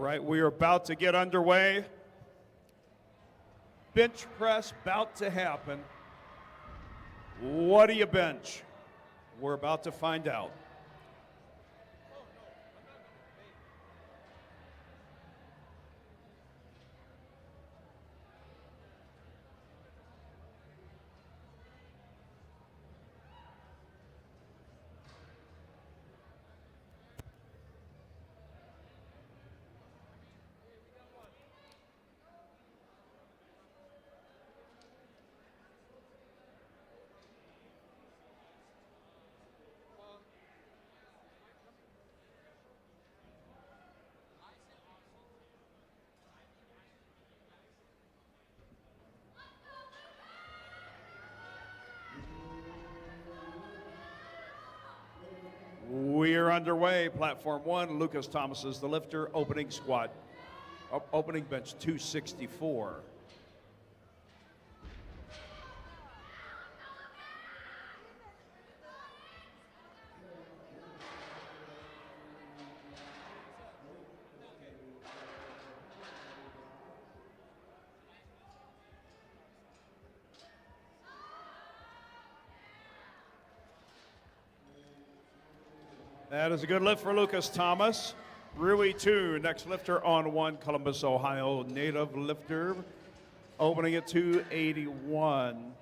right, we are about to get underway. Bench press about to happen. What do you bench? We're about to find out. We are underway. Platform 1, Lucas Thomas is the lifter. Opening squat, opening bench 264. That is a good lift for Lucas Thomas. Rui 2, next lifter on 1, Columbus, Ohio, native lifter, opening at 281.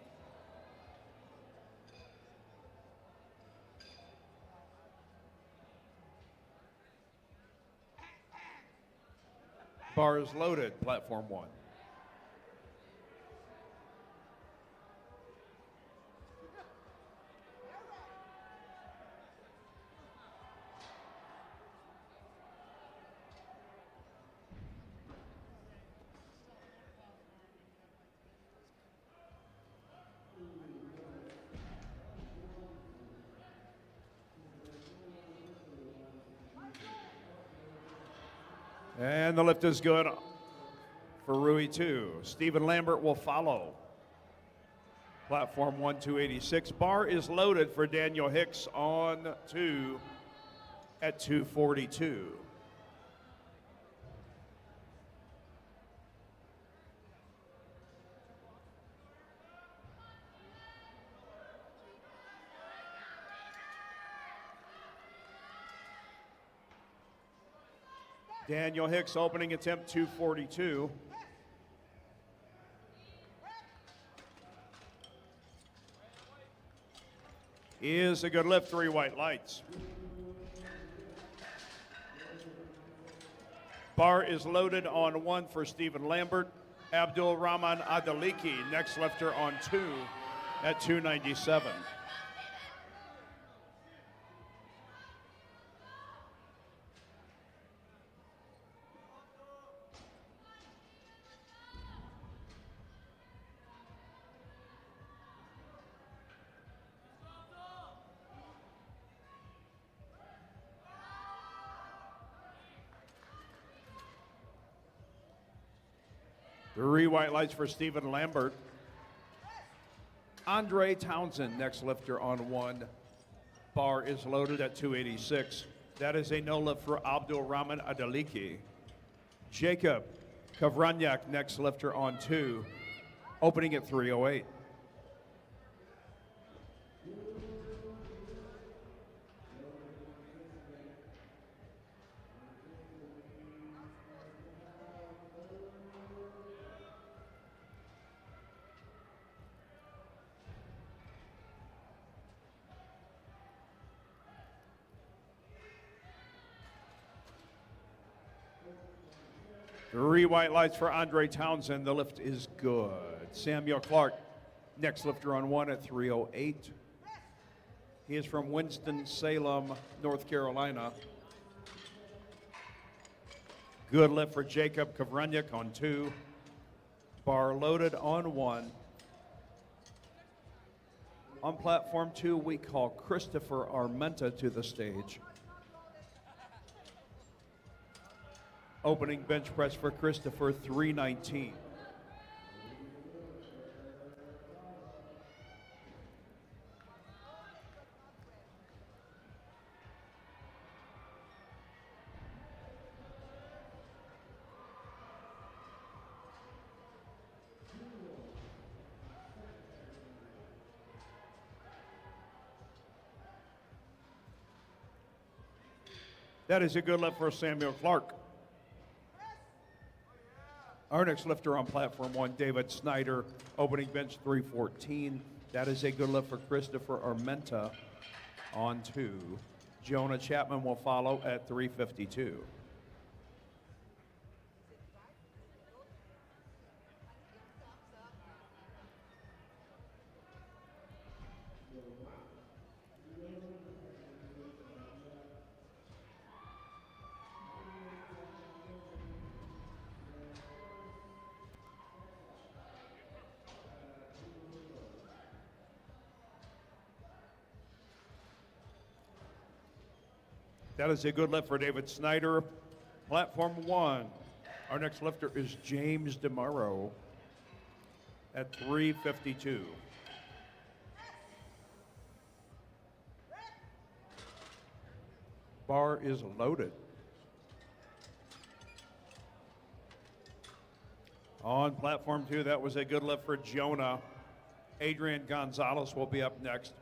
Bar is loaded, platform 1. And the lift is good for Rui 2. Stephen Lambert will follow. Platform 1, 286. Bar is loaded for Daniel Hicks on 2 at 242. Daniel Hicks opening attempt 242. Is a good lift, 3 white lights. Bar is loaded on 1 for Stephen Lambert. Abdul Rahman Adaliki, next lifter on 2 at 297. Three white lights for Stephen Lambert. Andre Townsend, next lifter on 1. Bar is loaded at 286. That is a no lift for Abdul Rahman Adaliki. Jacob Kavranyak, next lifter on 2. Opening at 308. Three white lights for Andre Townsend. The lift is good. Samuel Clark, next lifter on 1 at 308. He is from Winston-Salem, North Carolina. Good lift for Jacob Kavranyak on 2. Bar loaded on 1. On platform 2, we call Christopher Armenta to the stage. Opening bench press for Christopher, 319. That is a good lift for Samuel Clark. Our next lifter on platform 1, David Snyder, opening bench 314. That is a good lift for Christopher Armenta on 2. Jonah Chapman will follow at 352. That is a good lift for David Snyder. Platform 1. Our next lifter is James DeMuro at 352. Bar is loaded. On platform 2, that was a good lift for Jonah. Adrian Gonzalez will be up next.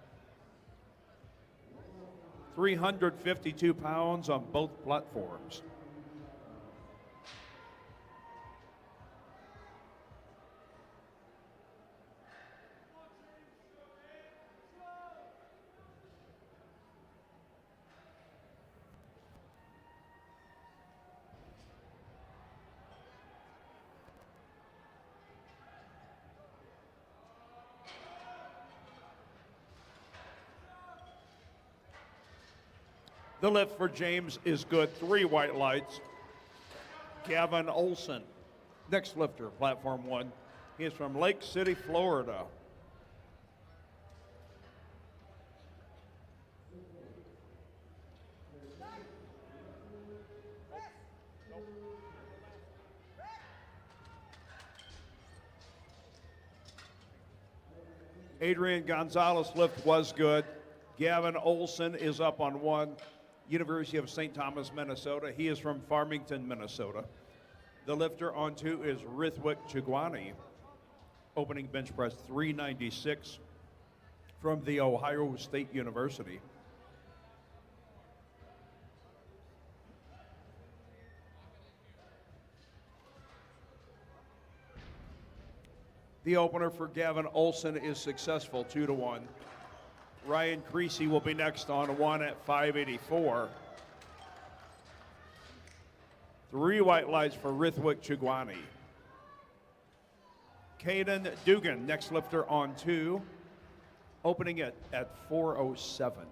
352 pounds on both platforms. The lift for James is good. 3 white lights. Gavin Olson, next lifter, platform 1. He is from Lake City, Florida. Adrian Gonzalez lift was good. Gavin Olson is up on 1. University of St. Thomas, Minnesota. He is from Farmington, Minnesota. The lifter on 2 is Rithwik Chugwani, opening bench press 396 from The Ohio State University. The opener for Gavin Olson is successful, 2-1. Ryan Creasy will be next on 1 at 584. 3 white lights for Rithwik Chugwani. Caden Dugan, next lifter on 2, opening it at 407.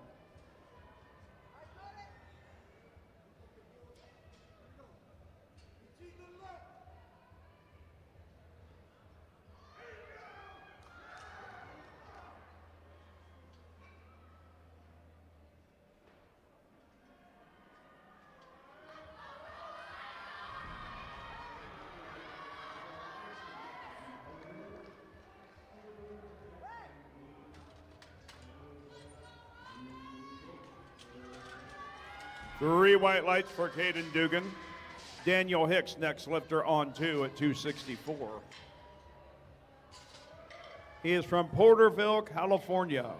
Three white lights for Caden Dugan. Daniel Hicks, next lifter on 2 at 264. He is from Porterville, California.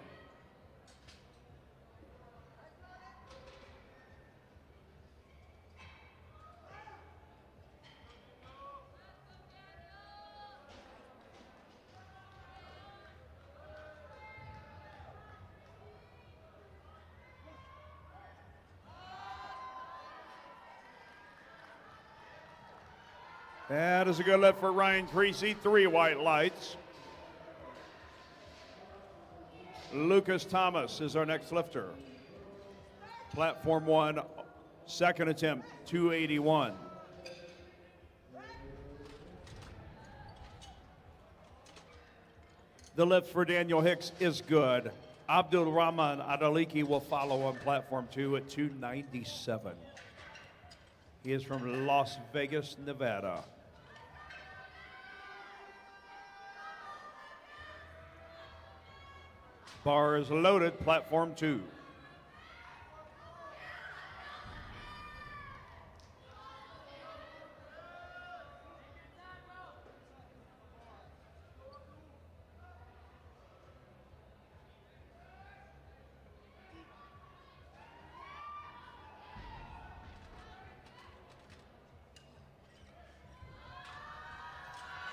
That is a good lift for Ryan Creasy. 3 white lights. Lucas Thomas is our next lifter. Platform 1, second attempt, 281. The lift for Daniel Hicks is good. Abdul Rahman Adaliki will follow on platform 2 at 297. He is from Las Vegas, Nevada. Bar is loaded, platform 2.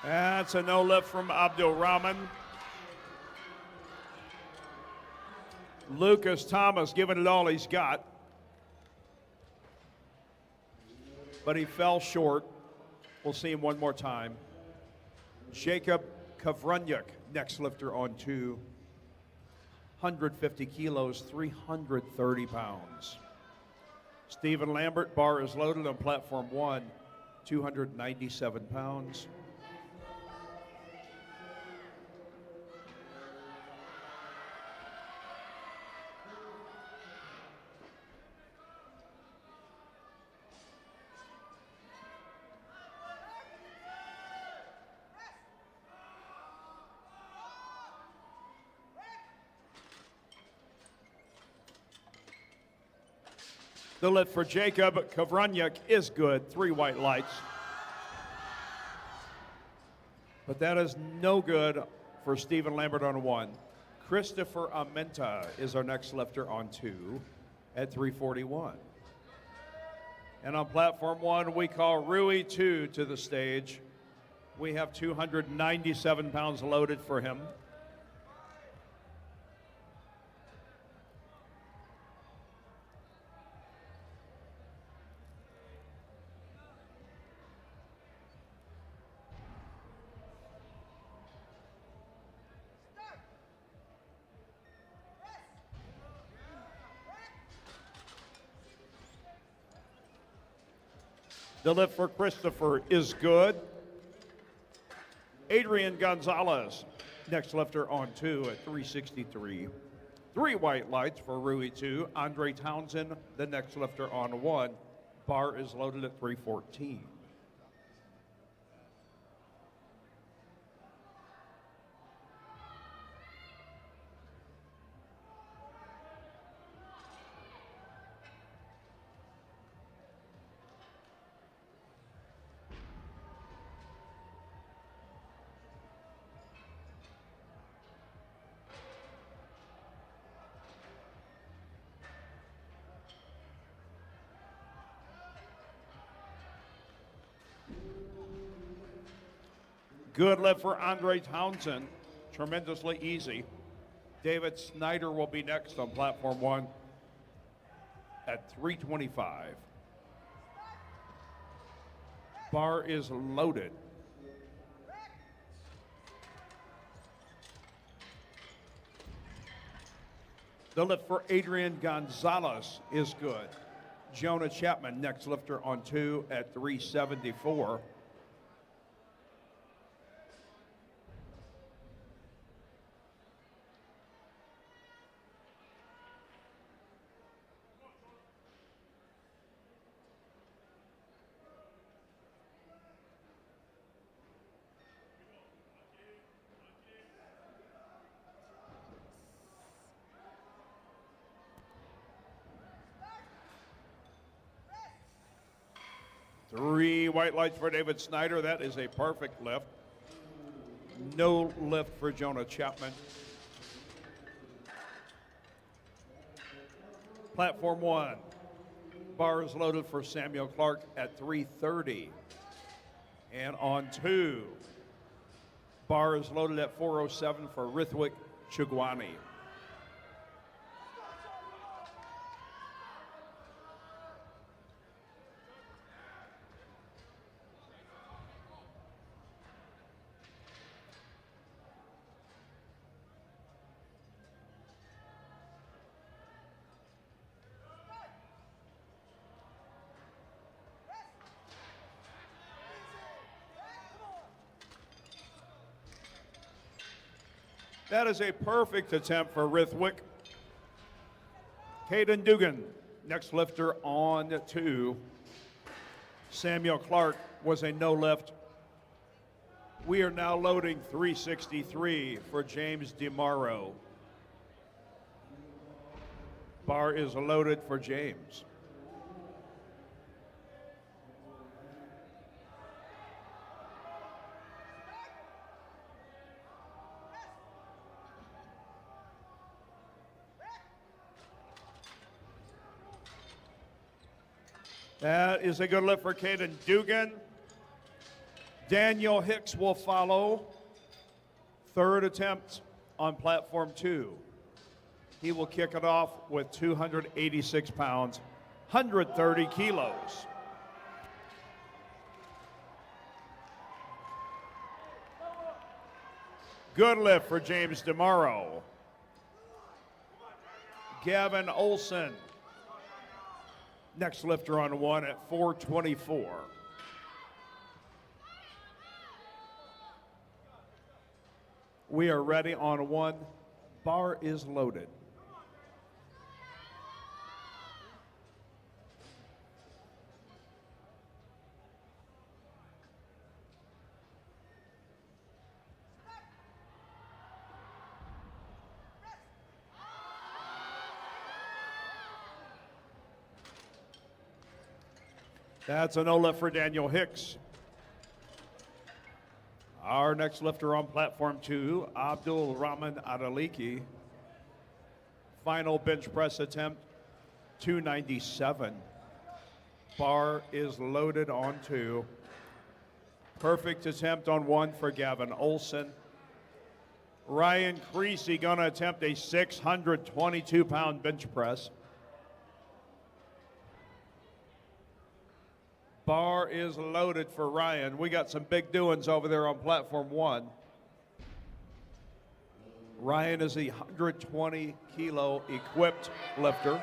That's a no lift from Abdul Rahman. Lucas Thomas giving it all he's got. But he fell short. We'll see him one more time. Jacob Kavrunyuk, next lifter on 2. 150 kilos, 330 pounds. Stephen Lambert, bar is loaded on platform 1, 297 pounds. The lift for Jacob Kavrunyuk is good, 3 white lights. But that is no good for Stephen Lambert on 1. Christopher Amenta is our next lifter on 2 at 341. And on platform 1, we call Rui 2 to the stage. We have 297 pounds loaded for him. The lift for Christopher is good. Adrian Gonzalez, next lifter on 2 at 363. 3 white lights for Rui 2. Andre Townsend, the next lifter on 1. Bar is loaded at 314. Good lift for Andre Townsend, tremendously easy. David Snyder will be next on platform 1 at 325. Bar is loaded. The lift for Adrian Gonzalez is good. Jonah Chapman, next lifter on 2 at 374. Three white lights for David Snyder. That is a perfect lift. No lift for Jonah Chapman. Platform 1. Bar is loaded for Samuel Clark at 330. And on 2, bar is loaded at 407 for Rithwik Chugwani. That is a perfect attempt for Rithwik. Caden Dugan, next lifter on 2. Samuel Clark was a no lift. We are now loading 363 for James DeMauro. Bar is loaded for James. That is a good lift for Caden Dugan. Daniel Hicks will follow. Third attempt on platform 2. He will kick it off with 286 pounds, 130 kilos. Good lift for James DeMauro. Gavin Olson, next lifter on 1 at 424. We are ready on 1. Bar is loaded. That's a no lift for Daniel Hicks. Our next lifter on platform 2, Abdul Rahman Adaliki. Final bench press attempt, 297. Bar is loaded on 2. Perfect attempt on 1 for Gavin Olson. Ryan Creasy gonna attempt a 622-pound bench press. Bar is loaded for Ryan. We got some big doings over there on platform 1. Ryan is a 120-kilo equipped lifter.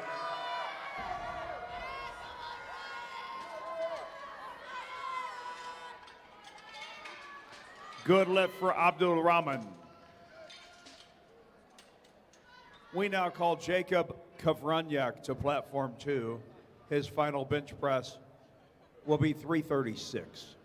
Good lift for Abdul Rahman. We now call Jacob Kavraniak to platform 2. His final bench press will be 336.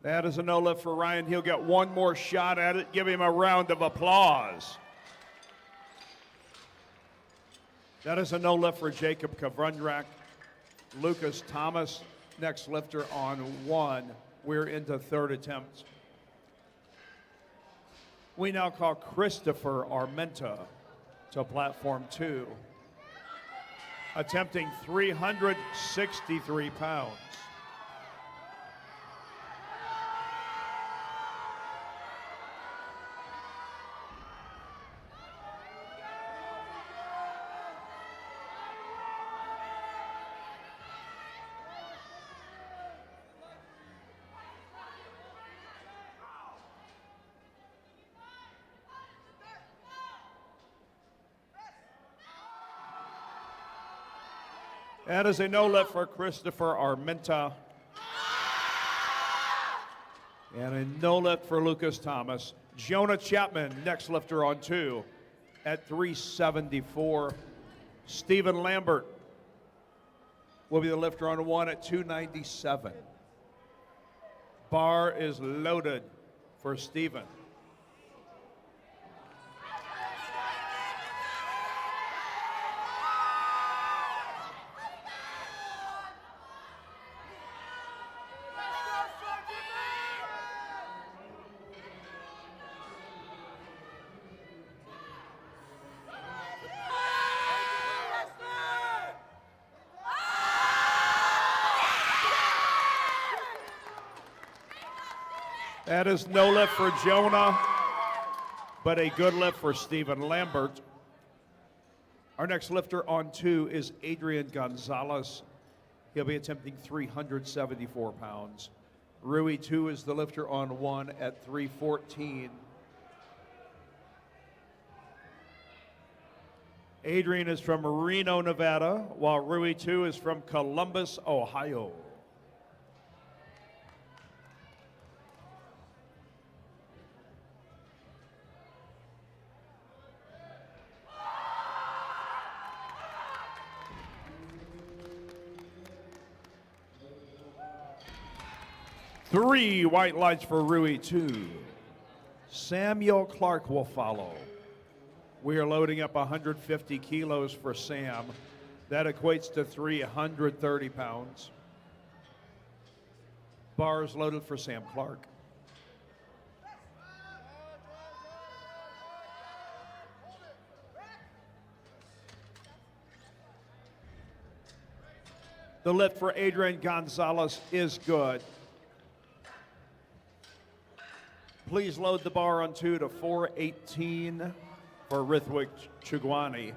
That is a no lift for Ryan. He'll get one more shot at it. Give him a round of applause. That is a no lift for Jacob Kavrunrak. Lucas Thomas, next lifter on 1. We're into third attempt. We now call Christopher Armenta to platform 2, attempting 363 pounds. That is a no lift for Christopher Armenta. And a no lift for Lucas Thomas. Jonah Chapman, next lifter on 2 at 374. Stephen Lambert will be the lifter on 1 at 297. Bar is loaded for Stephen. That is no lift for Jonah, but a good lift for Stephen Lambert. Our next lifter on 2 is Adrian Gonzalez. He'll be attempting 374 pounds. Rui 2 is the lifter on 1 at 314. Adrian is from Reno, Nevada, while Rui 2 is from Columbus, Ohio. Three white lights for Rui 2. Samuel Clark will follow. We are loading up 150 kilos for Sam. That equates to 330 pounds. Bars loaded for Sam Clark. The lift for Adrian Gonzalez is good. Please load the bar on 2 to 418 for Rithwik Chugwani.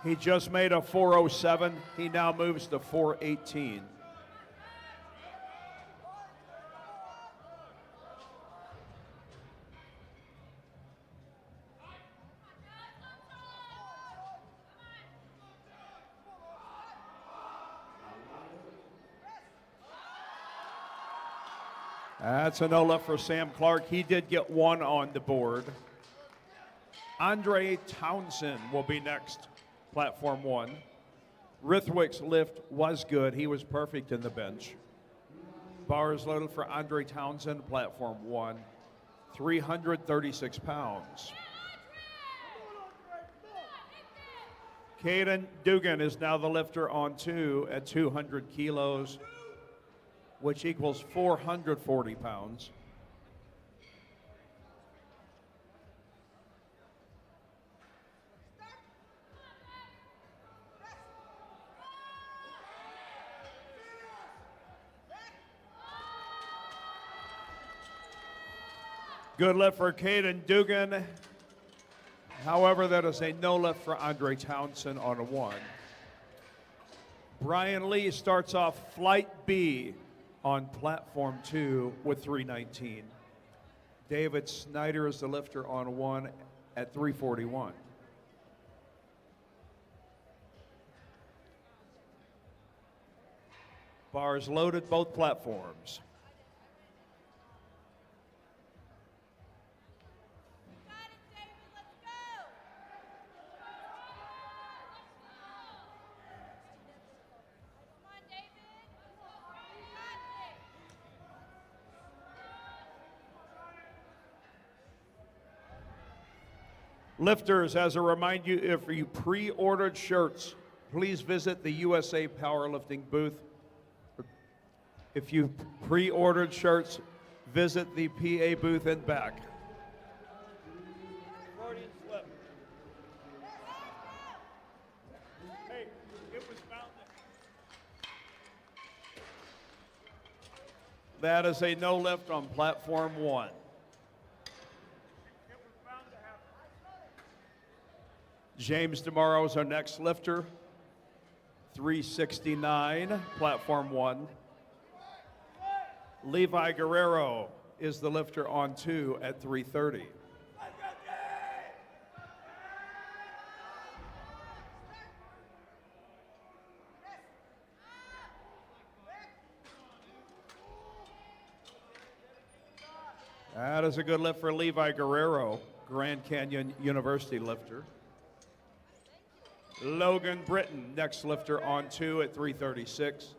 He just made a 407. He now moves to 418. That's a no lift for Sam Clark. He did get one on the board. Andre Townsend will be next, platform 1. Rithwick's lift was good. He was perfect in the bench. Bar is loaded for Andre Townsend, platform 1, 336 pounds. Caden Dugan is now the lifter on 2 at 200 kilos, which equals 440 pounds. Good lift for Caden Dugan. However, that is a no lift for Andre Townsend on a 1. Brian Lee starts off flight B on platform 2 with 319. David Snyder is the lifter on 1 at 341. Bars loaded both platforms. Lifters, as a reminder, if you pre-ordered shirts, please visit the USA Powerlifting booth. If you pre-ordered shirts, visit the PA booth and back. Freudian slip. Hey, it was mounted. That is a no lift on platform 1. James DeMauro is our next lifter, 369, platform 1. Levi Guerrero is the lifter on 2 at 330. That is a good lift for Levi Guerrero, Grand Canyon University lifter. Logan Britton, next lifter on 2 at 336.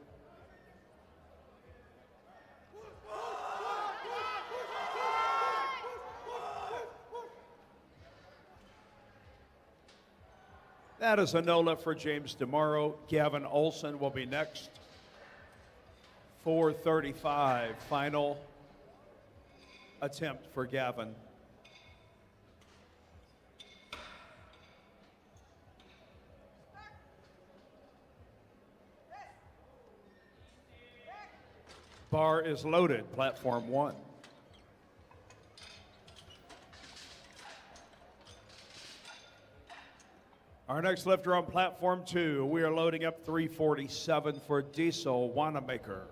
That is a no lift for James DeMauro. Gavin Olson will be next. 435, final attempt for Gavin. Bar is loaded, platform 1. Our next lifter on platform 2, we are loading up 347 for Diesel Wanamaker.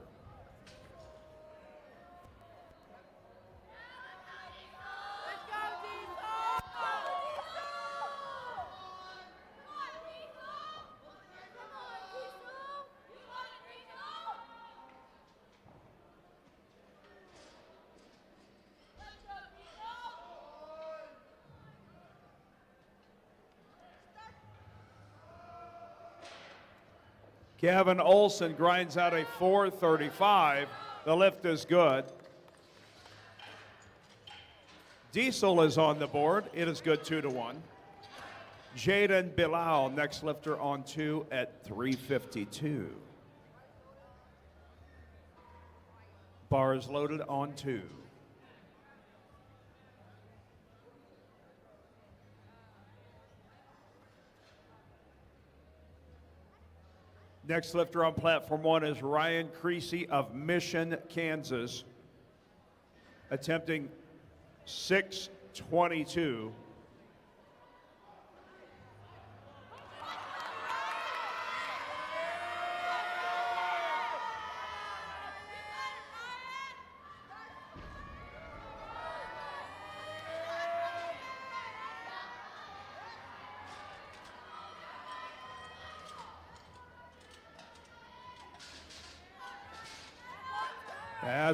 Gavin Olson grinds out a 435. The lift is good. Diesel is on the board. It is good 2-1. Jaden Bilal, next lifter on 2 at 352. Bars loaded on 2. Next lifter on platform 1 is Ryan Creasy of Mission, Kansas, attempting 622.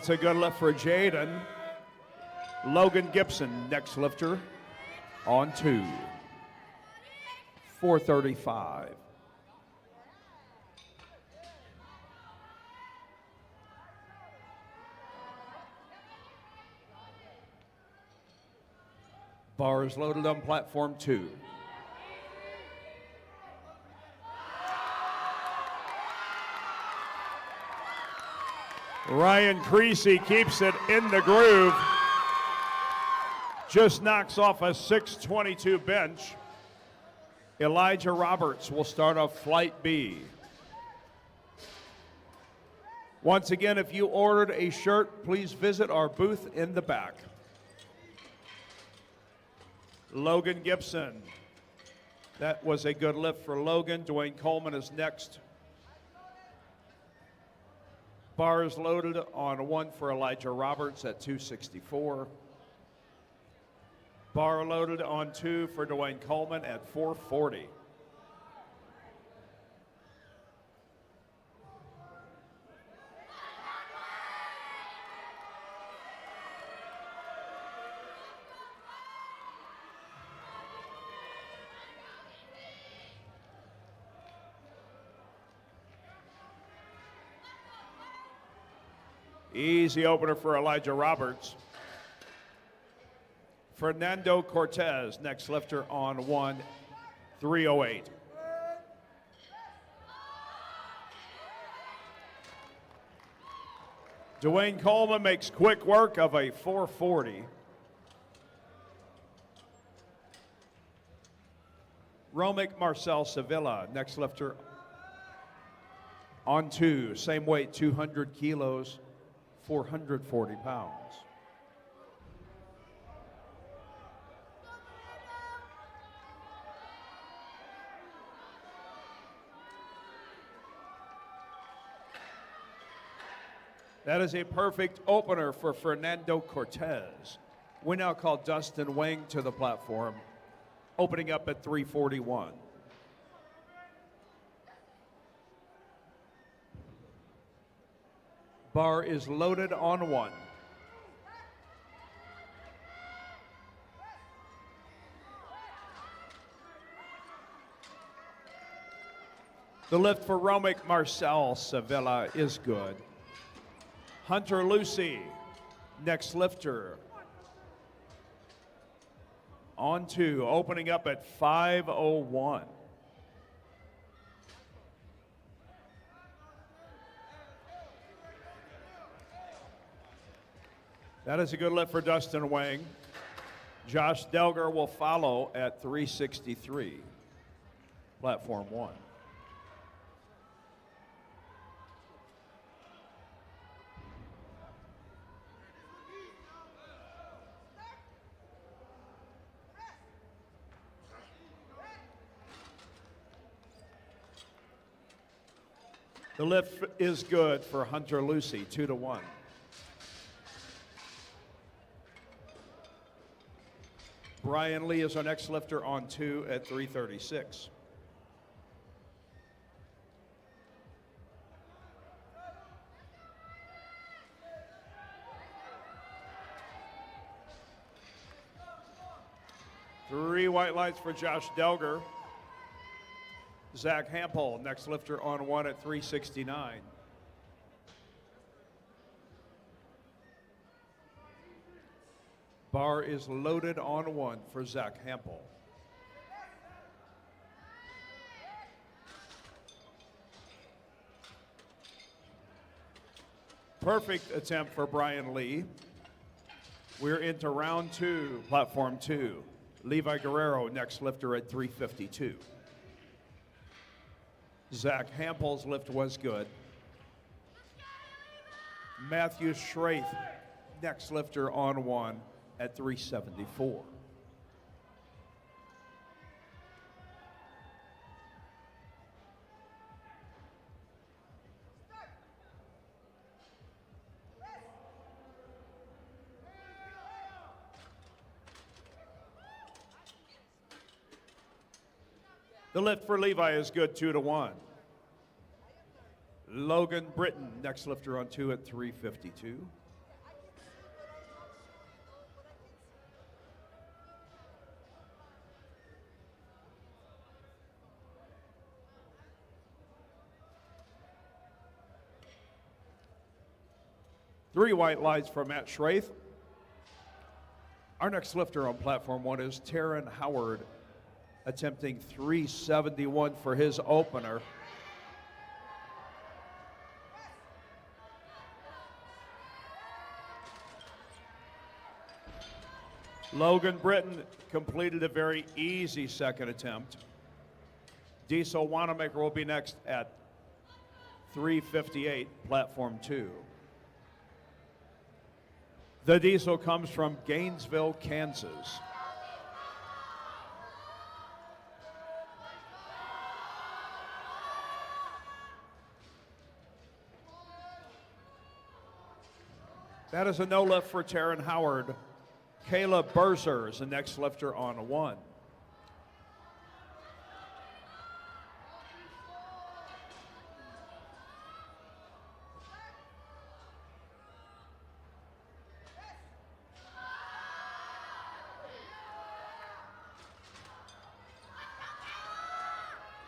That's a good lift for Jaden. Logan Gibson, next lifter, on 2. 435. Bars loaded on platform 2. Ryan Creasy keeps it in the groove. Just knocks off a 622 bench. Elijah Roberts will start off flight B. Once again, if you ordered a shirt, please visit our booth in the back. Logan Gibson. That was a good lift for Logan. Dwayne Coleman is next. Bars loaded on 1 for Elijah Roberts at 264. Bar loaded on 2 for Dwayne Coleman at 440. Easy opener for Elijah Roberts. Fernando Cortez, next lifter on 1, 308. Dwayne Coleman makes quick work of a 440. Romic Marcel Sevilla, next lifter on 2, same weight, 200 kilos, 440 pounds. That is a perfect opener for Fernando Cortez. We now call Dustin Wang to the platform, opening up at 341. Bar is loaded on 1. The lift for Romic Marcel Sevilla is good. Hunter Lucy, next lifter, on 2, opening up at 501. That is a good lift for Dustin Wang. Josh Delger will follow at 363, platform 1. The lift is good for Hunter Lucy, 2-1. Brian Lee is our next lifter on 2 at 336. Three white lights for Josh Delger. Zach Hampel, next lifter on 1 at 369. Bar is loaded on 1 for Zach Hampel. Perfect attempt for Brian Lee. We're into round 2, platform 2. Levi Guerrero, next lifter at 352. Zach Hampel's lift was good. Matthew Schraith, next lifter on 1 at 374. The lift for Levi is good, 2-1. Logan Britton, next lifter on 2 at 352. Three white lights for Matt Schraith. Our next lifter on platform 1 is Taryn Howard, attempting 371 for his opener. Logan Britton completed a very easy second attempt. Diesel Wanamaker will be next at 358, platform 2. The Diesel comes from Gainesville, Kansas. That is a no lift for Taryn Howard. Kayla Berzer is the next lifter on 1.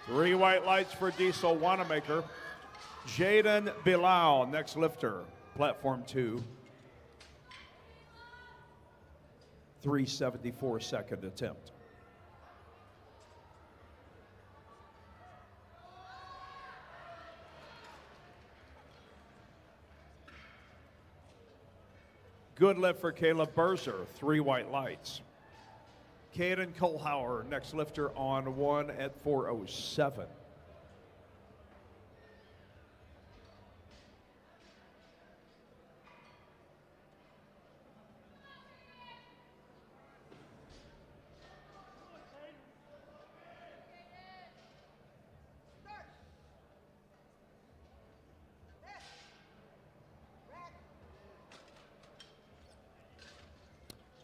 Three white lights for Diesel Wanamaker. Jaden Bilal, next lifter, platform 2. 374 second attempt. Good lift for Caleb Berzer, 3 white lights. Caden Kohlhauer, next lifter on 1 at 407.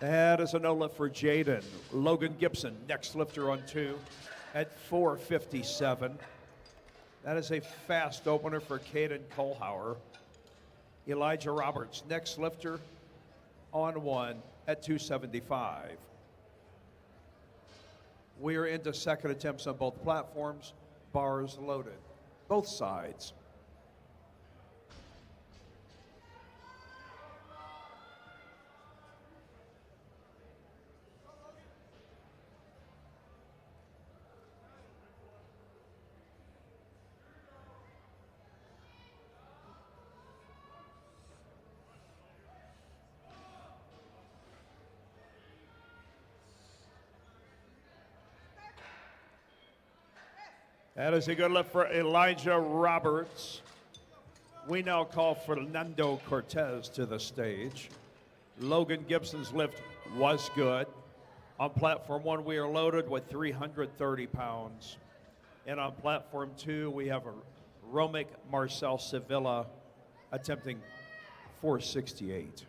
That is a no lift for Jaden. Logan Gibson, next lifter on 2 at 457. That is a fast opener for Caden Kohlhauer. Elijah Roberts, next lifter on 1 at 275. We are into second attempts on both platforms. Bars loaded, both sides. That is a good lift for Elijah Roberts. We now call Fernando Cortez to the stage. Logan Gibson's lift was good. On platform 1, we are loaded with 330 pounds. And on platform 2, we have a Romic Marcel Sevilla attempting 468.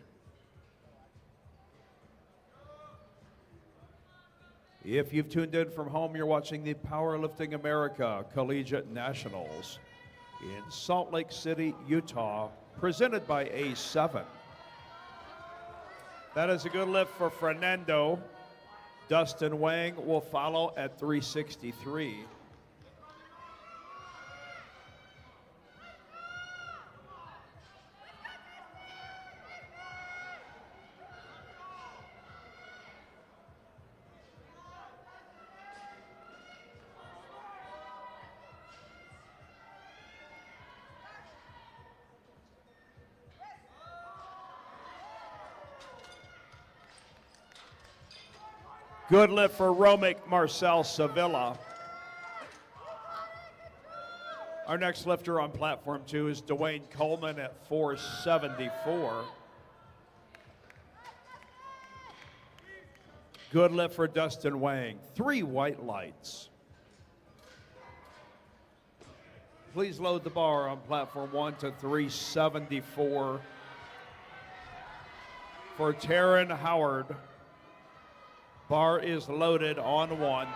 If you've tuned in from home, you're watching the Powerlifting America Collegiate Nationals in Salt Lake City, Utah, presented by A7. That is a good lift for Fernando. Dustin Wang will follow at 363. Good lift for Romic Marcel Sevilla. Our next lifter on platform 2 is Dwayne Coleman at 474. Good lift for Dustin Wang. 3 white lights. Please load the bar on platform 1 to 374 for Taryn Howard. Bar is loaded on 1.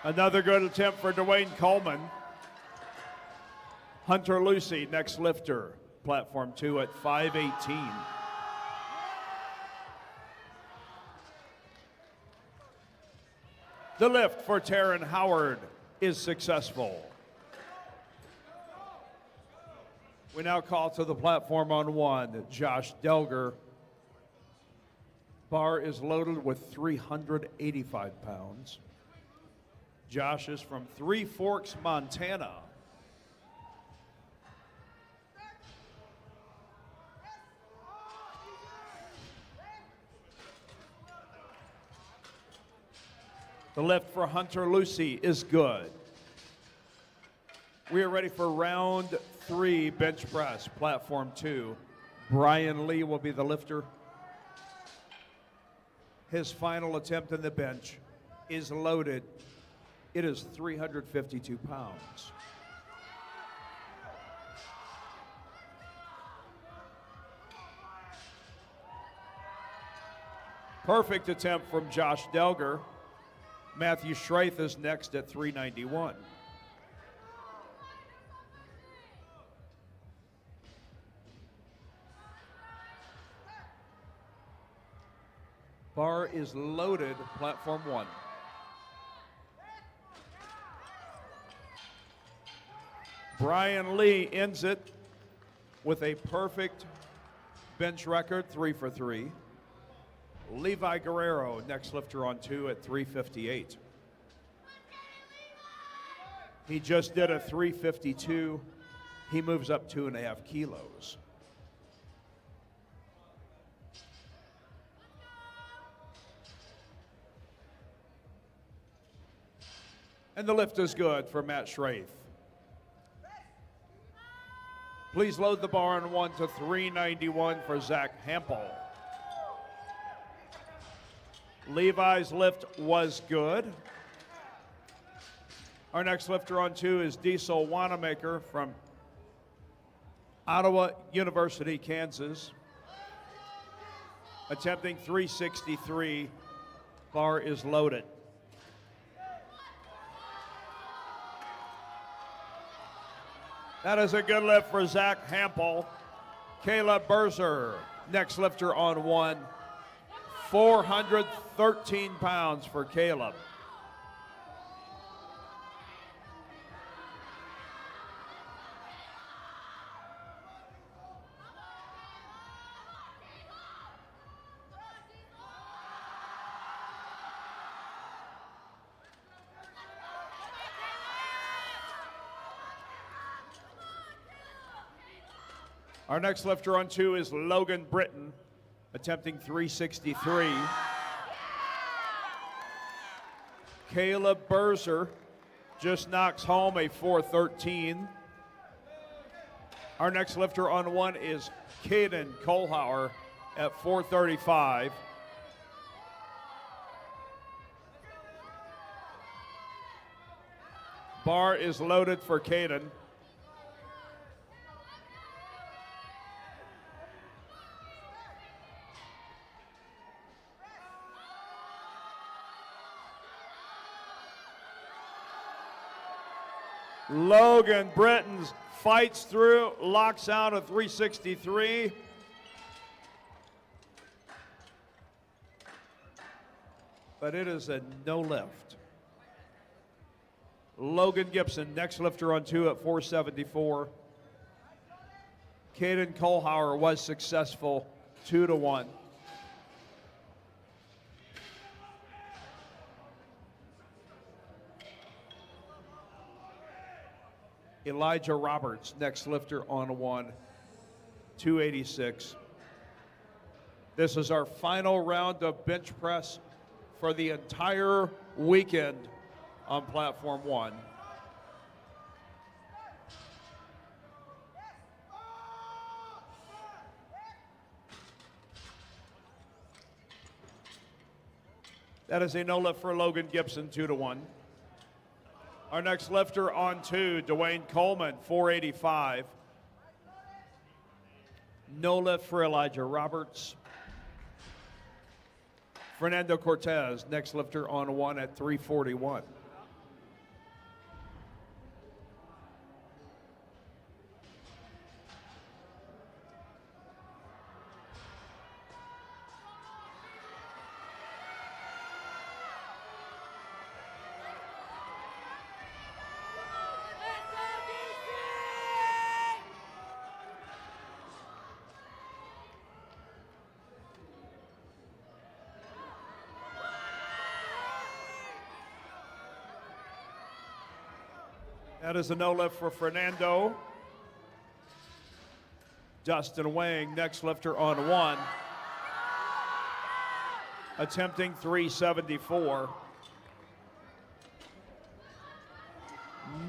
Another good attempt for Dwayne Coleman. Hunter Lucy, next lifter, platform 2 at 518. The lift for Taryn Howard is successful. We now call to the platform on 1, Josh Delger. Bar is loaded with 385 pounds. Josh is from Three Forks, Montana. The lift for Hunter Lucy is good. We are ready for round 3 bench press, platform 2. Brian Lee will be the lifter. His final attempt in the bench is loaded. It is 352 pounds. Perfect attempt from Josh Delger. Matthew Schraith is next at 391. Bar is loaded, platform 1. Brian Lee ends it with a perfect bench record, 3 for 3. Levi Guerrero, next lifter on 2 at 358. He just did a 352. He moves up 2.5 kilos. And the lift is good for Matt Schraith. Please load the bar on 1 to 391 for Zach Hampel. Levi's lift was good. Our next lifter on 2 is Diesel Wanamaker from Ottawa University, Kansas. Attempting 363. Bar is loaded. That is a good lift for Zach Hampel. Caleb Berzer, next lifter on 1. 413 pounds for Caleb. Our next lifter on 2 is Logan Britton, attempting 363. Caleb Berzer just knocks home a 413. Our next lifter on 1 is Caden Kohlhauer at 435. Bar is loaded for Caden. Logan Britton fights through, locks out a 363. But it is a no lift. Logan Gibson, next lifter on 2 at 474. Caden Kohlhauer was successful, 2-1. Elijah Roberts, next lifter on 1, 286. This is our final round of bench press for the entire weekend on platform 1. That is a no lift for Logan Gibson, 2-1. Our next lifter on 2, Dwayne Coleman, 485. No lift for Elijah Roberts. Fernando Cortez, next lifter on 1 at 341. That is a no lift for Fernando. Dustin Wang, next lifter on 1. Attempting 374.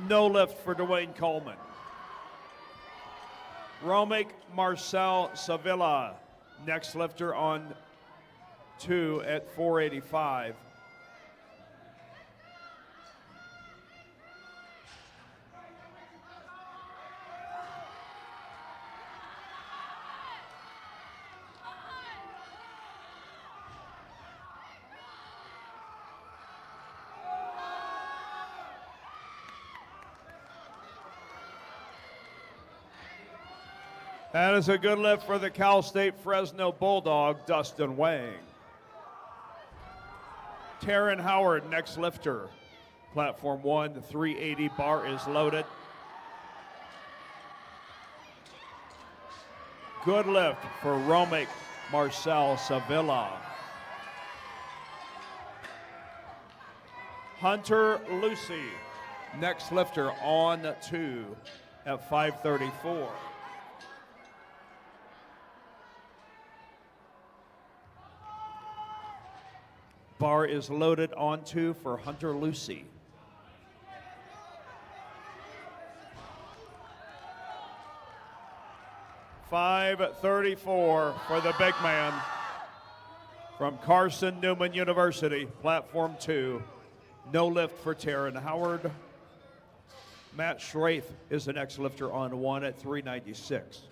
No lift for Dwayne Coleman. Romic Marcel Sevilla, next lifter on 2 at 485. That is a good lift for the Cal State Fresno Bulldog, Dustin Wang. Taryn Howard, next lifter. Platform 1, the 380 bar is loaded. Good lift for Romic Marcel Sevilla. Hunter Lucy, next lifter on 2 at 534. Bar is loaded on 2 for Hunter Lucy. $534 for the big man from Carson Newman University, platform 2. No lift for Taryn Howard. Matt Schraith is the next lifter on 1 at 396.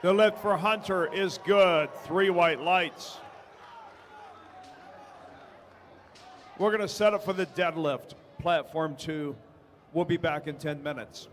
The lift for Hunter is good, 3 white lights. We're going to set up for the deadlift, platform 2. We'll be back in 10 minutes.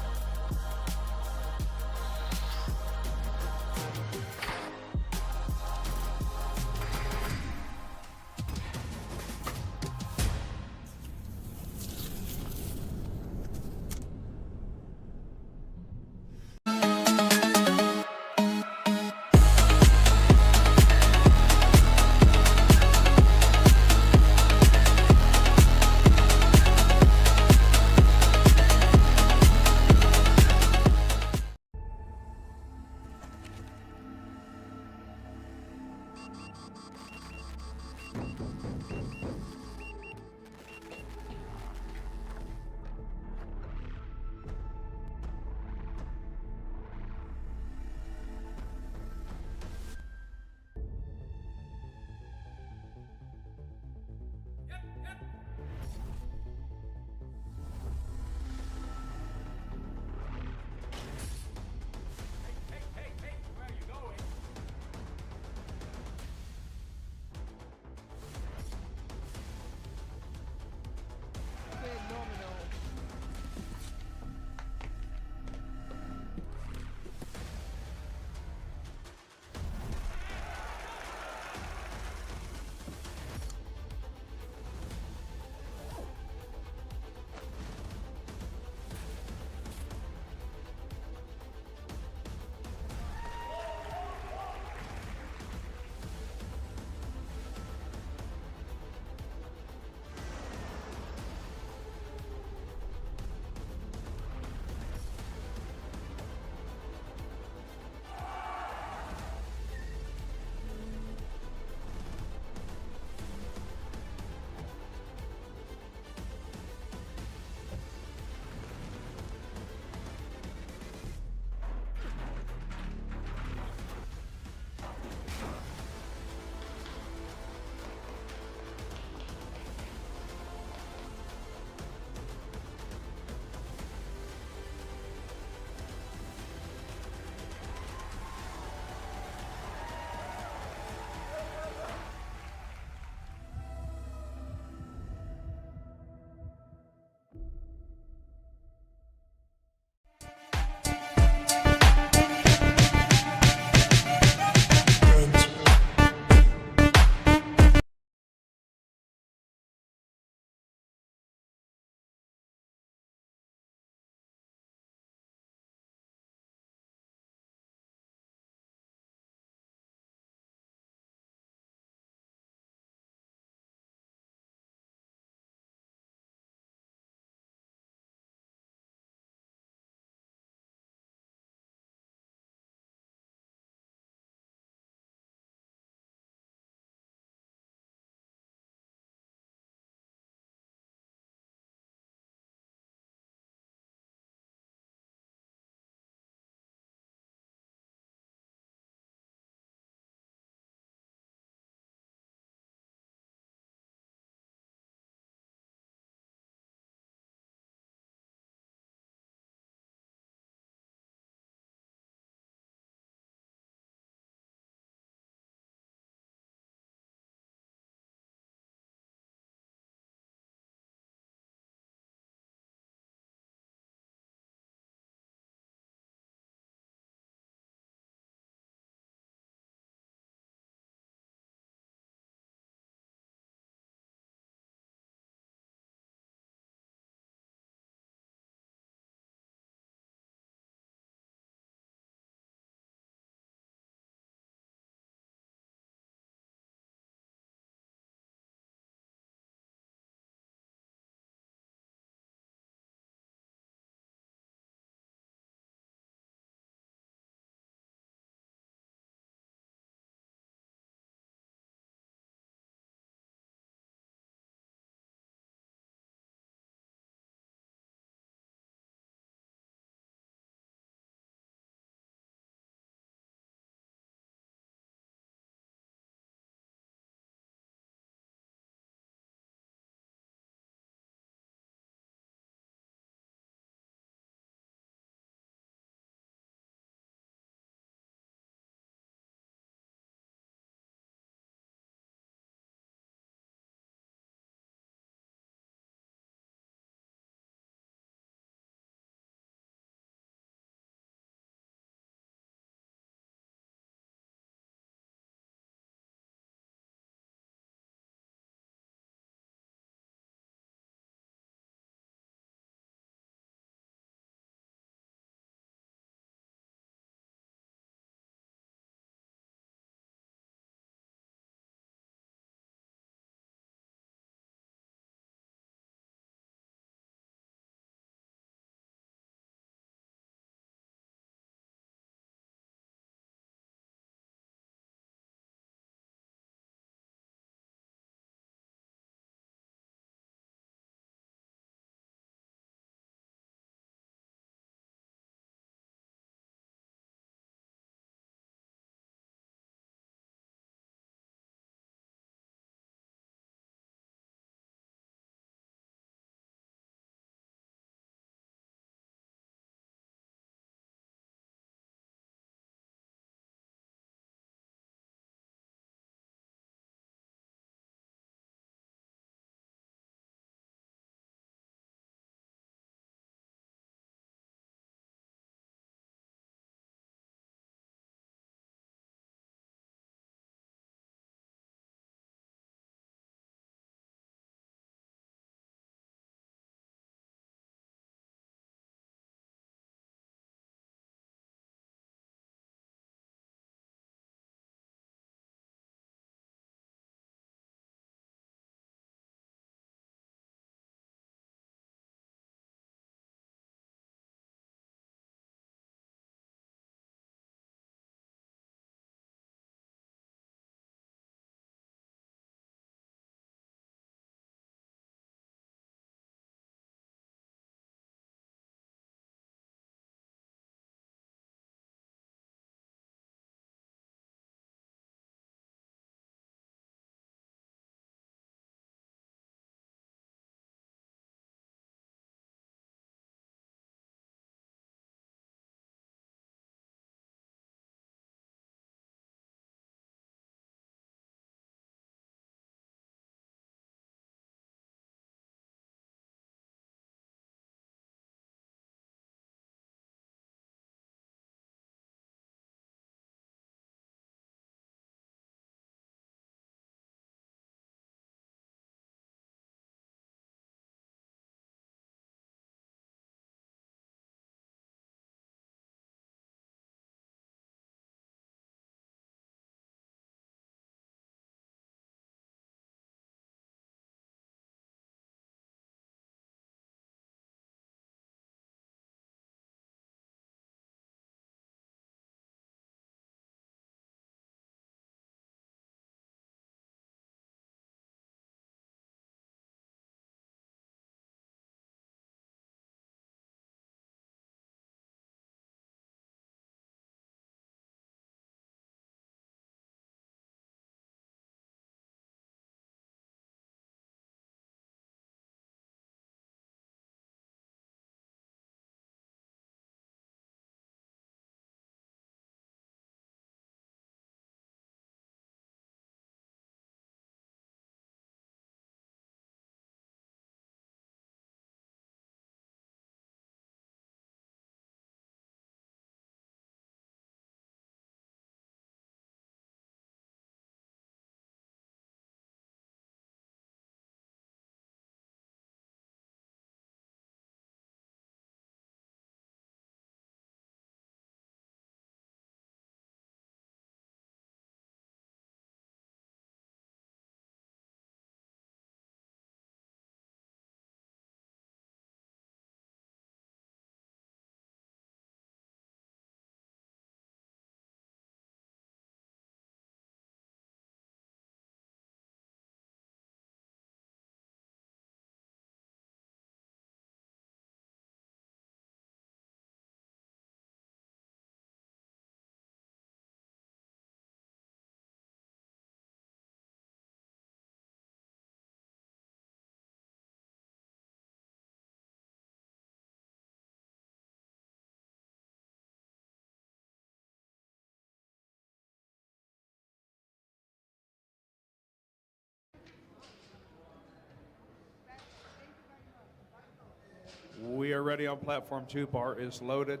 are ready on platform 2. Bar is loaded.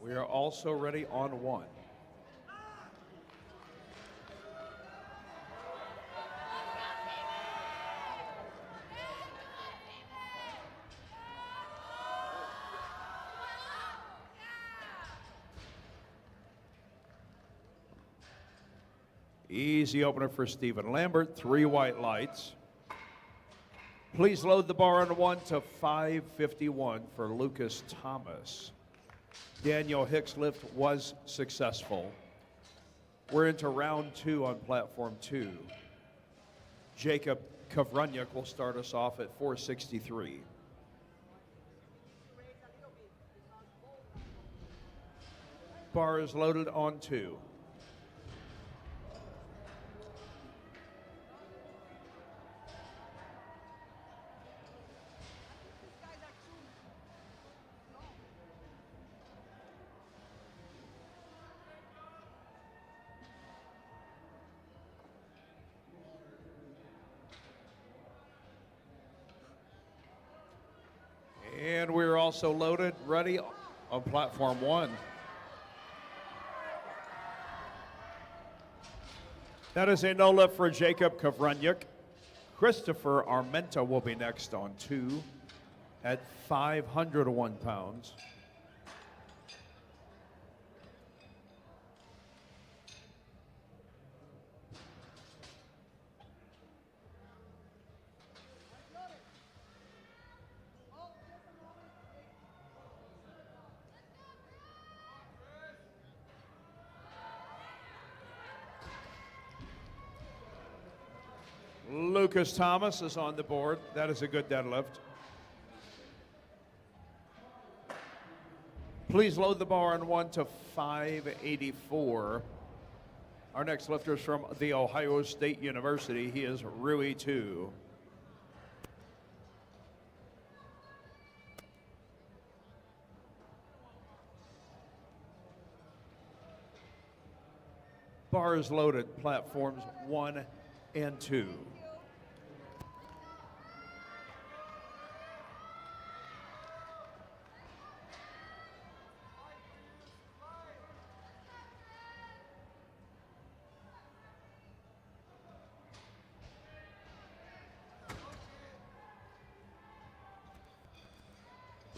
We are also ready on 1. Easy opener for Stephen Lambert, 3 white lights. Please load the bar on 1 to 551 for Lucas Thomas. Daniel Hicks' lift was successful. We're into round 2 on platform 2. Jacob Kovrunyuk will start us off at 463. Bar is loaded on 2. And we're also loaded, ready on platform 1. That is a no lift for Jacob Kovrunyuk. Christopher Armenta will be next on 2 at 501 pounds. Lucas Thomas is on the board. That is a good deadlift. Please load the bar on 1 to 584. Our next lifter is from The Ohio State University. He is Rui 2. Bar is loaded, platforms 1 and 2.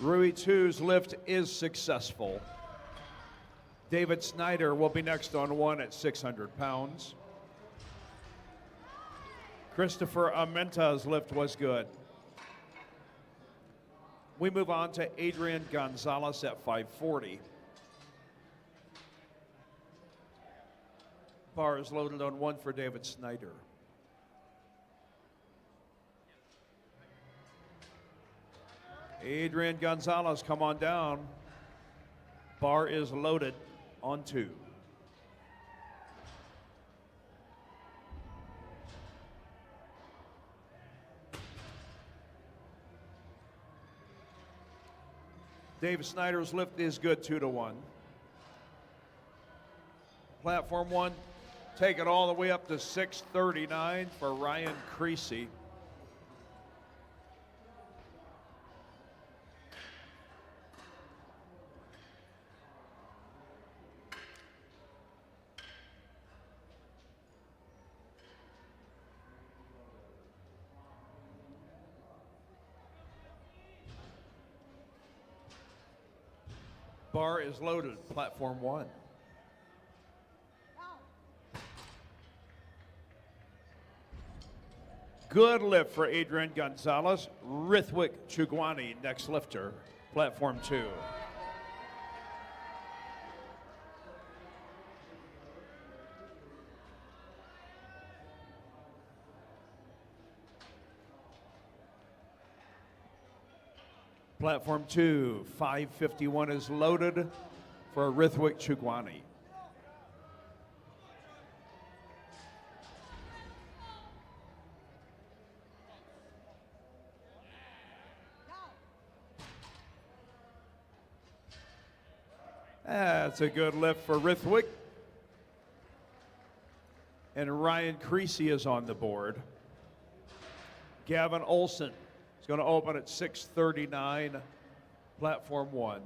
Rui 2's lift is successful. David Snyder will be next on 1 at 600 pounds. Christopher Armenta's lift was good. We move on to Adrian Gonzalez at 540. Bar is loaded on 1 for David Snyder. Adrian Gonzalez, come on down. Bar is loaded on 2. Dave Snyder's lift is good, 2 to 1. Platform 1, take it all the way up to 639 for Ryan Creasy. Bar is loaded, platform 1. Good lift for Adrian Gonzalez. Rithwik Chugwani, next lifter, platform 2. Platform 2, 551 is loaded for Rithwik Chugwani. That's a good lift for Rithwik. And Ryan Creasy is on the board. Gavin Olson is going to open at 639 Platform 1.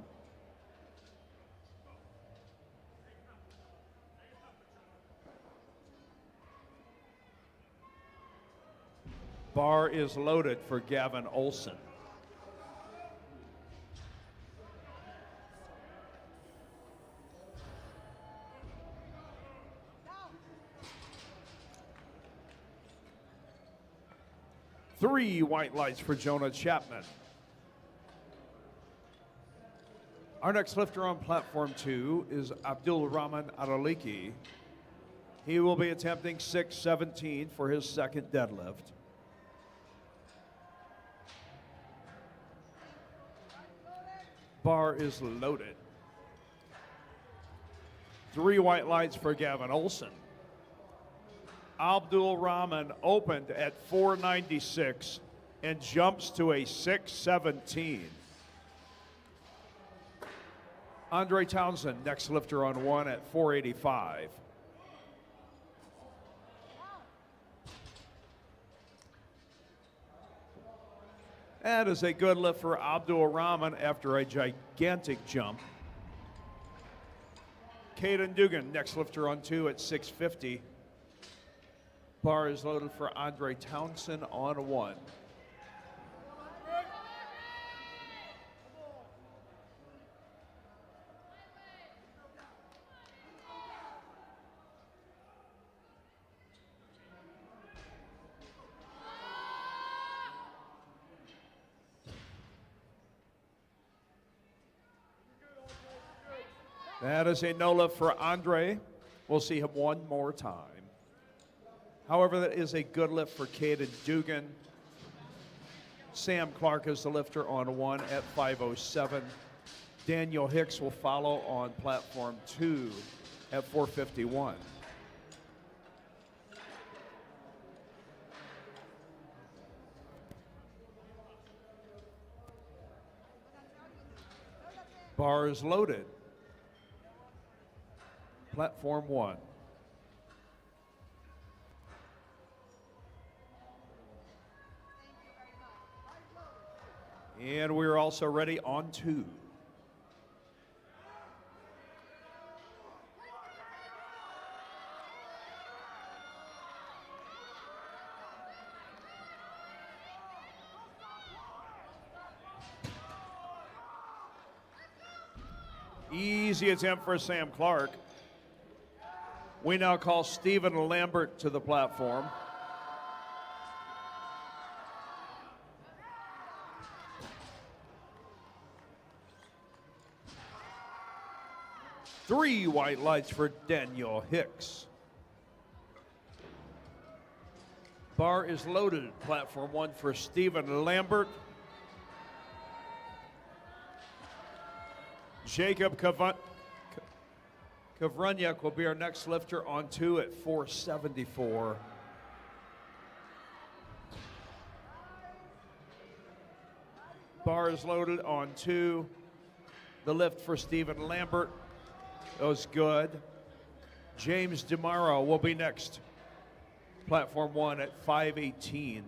Bar is loaded for Gavin Olson. Three white lights for Jonah Chapman. Our next lifter on platform 2 is Abdul Rahman Adaliki. He will be attempting 617 for his second deadlift. Bar is loaded. Three white lights for Gavin Olson. Abdul Rahman opened at 496 and jumps to a 617. Andre Townsend, next lifter on 1 at 485. That is a good lift for Abdul Rahman after a gigantic jump. Caden Dugan, next lifter on 2 at 650. Bar is loaded for Andre Townsend on 1. That is a no lift for Andre. We'll see him one more time. However, that is a good lift for Caden Dugan. Sam Clark is the lifter on 1 at 507. Daniel Hicks will follow on platform 2 at 451. Bar is loaded. Platform 1. And we're also ready on 2. Easy attempt for Sam Clark. We now call Stephen Lambert to the platform. Three white lights for Daniel Hicks. Bar is loaded. Platform 1 for Stephen Lambert. Jacob Kavruniak will be our next lifter on 2 at 474. Bar is loaded on 2. The lift for Stephen Lambert was good. James DeMauro will be next. Platform 1 at 518.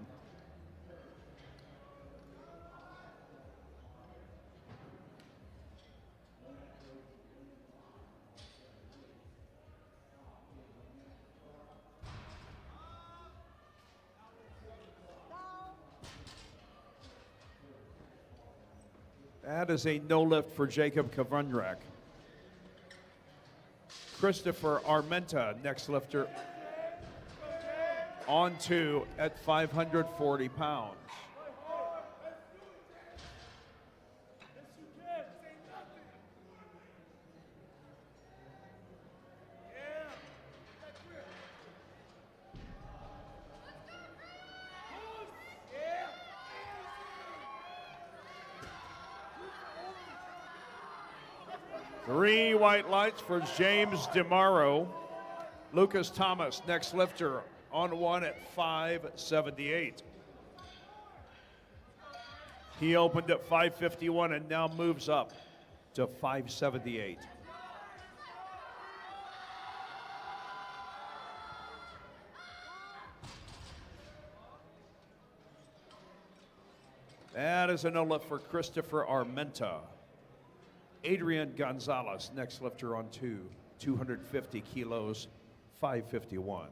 That is a no lift for Jacob Kavruniak. Christopher Armenta, next lifter, on 2 at 540 pounds. Three white lights for James DeMauro. Lucas Thomas, next lifter, on 1 at 578. He opened at 551 and now moves up to 578. That is a no lift for Christopher Armenta. Adrian Gonzalez, next lifter on 2, 250 kilos, 551.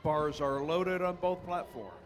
Bars are loaded on both platforms.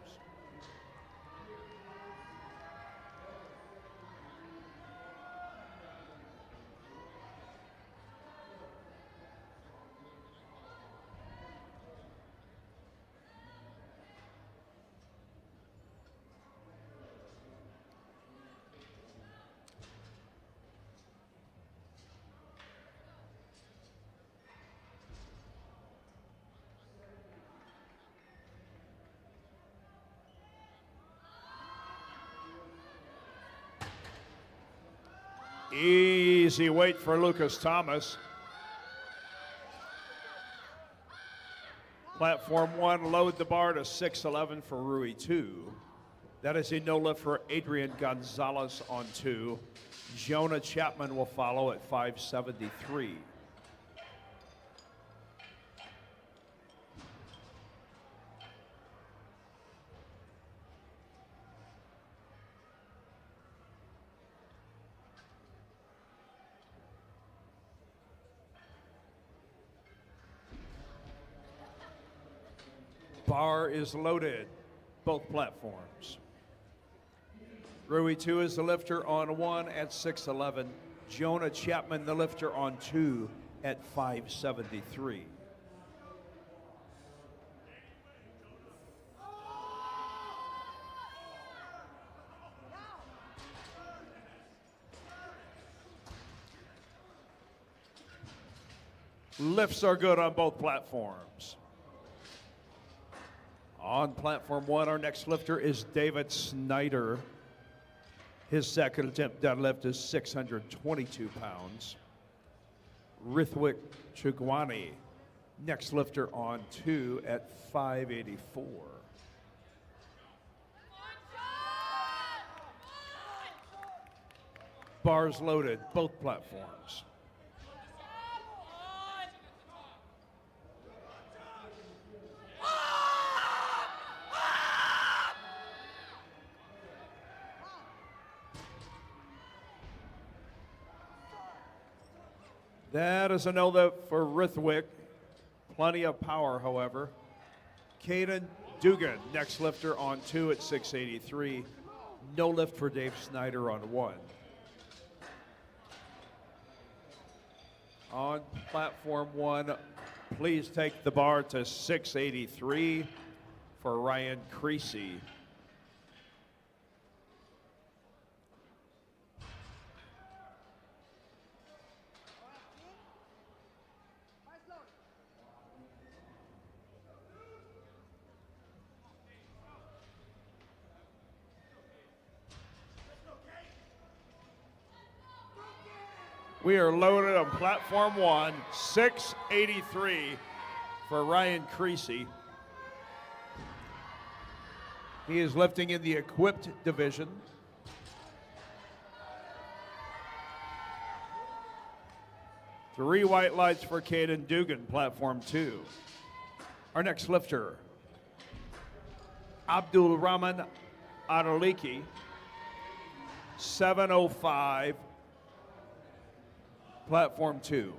Easy weight for Lucas Thomas. Platform 1, load the bar to 611 for Rui 2. That is a no lift for Adrian Gonzalez on 2. Jonah Chapman will follow at 573. Bar is loaded, both platforms. Rui 2 is the lifter on 1 at 611. Jonah Chapman, the lifter on 2 at 573. Lifts are good on both platforms. On platform 1, our next lifter is David Snyder. His second attempt deadlift is 622 pounds. Rithwik Chugwani, next lifter on 2 at 584. Bars loaded, both platforms. That is a no lift for Rithwik. Plenty of power, however. Caden Dugan, next lifter on 2 at 683. No lift for Dave Snyder on 1. On platform 1, please take the bar to 683 for Ryan Creasy. We are loaded on platform 1, 683 for Ryan Creasy. He is lifting in the equipped division. Three white lights for Caden Dugan, platform 2. Our next lifter, Abdul Rahman Adaliki, 705. Platform 2.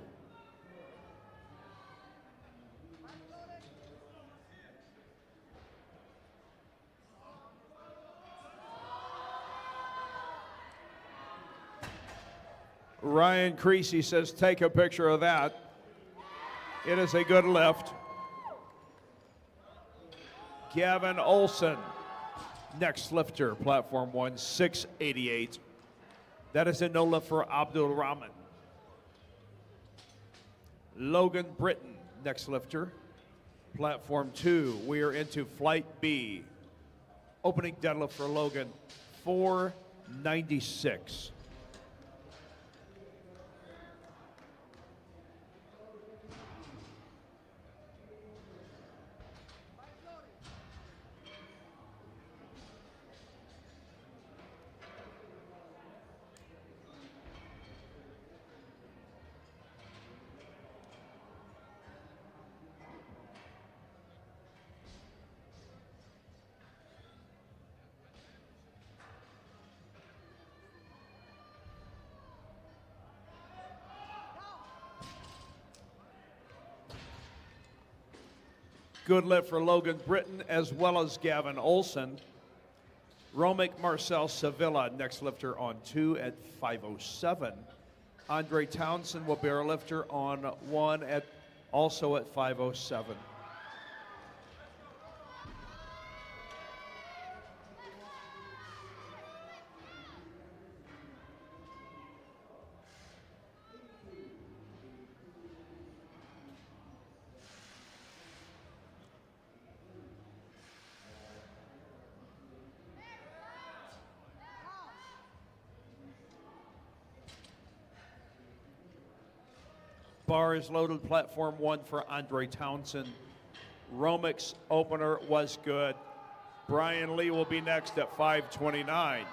Ryan Creasy says, take a picture of that. It is a good lift. Gavin Olson, next lifter, platform 1, 688. That is a no lift for Abdul Rahman. Logan Britton, next lifter. Platform 2, we are into flight B. Opening deadlift for Logan, 496. Good lift for Logan Britton as well as Gavin Olson. Romick Marcel Sevilla, next lifter on 2 at 5:07. Andre Townsend will be our lifter on 1 at also at 5:07. Bar is loaded, platform 1 for Andre Townsend. Romick's opener was good. Brian Lee will be next at 5:29.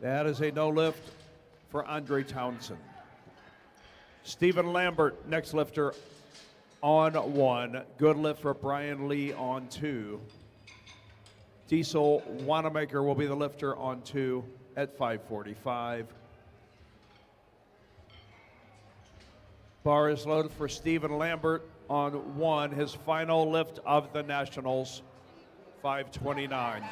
That is a no lift for Andre Townsend. Stephen Lambert, next lifter on 1. Good lift for Brian Lee on 2. Diesel Wanamaker will be the lifter on 2 at 5:45. Bar is loaded for Stephen Lambert on 1, his final lift of the Nationals, 5:29.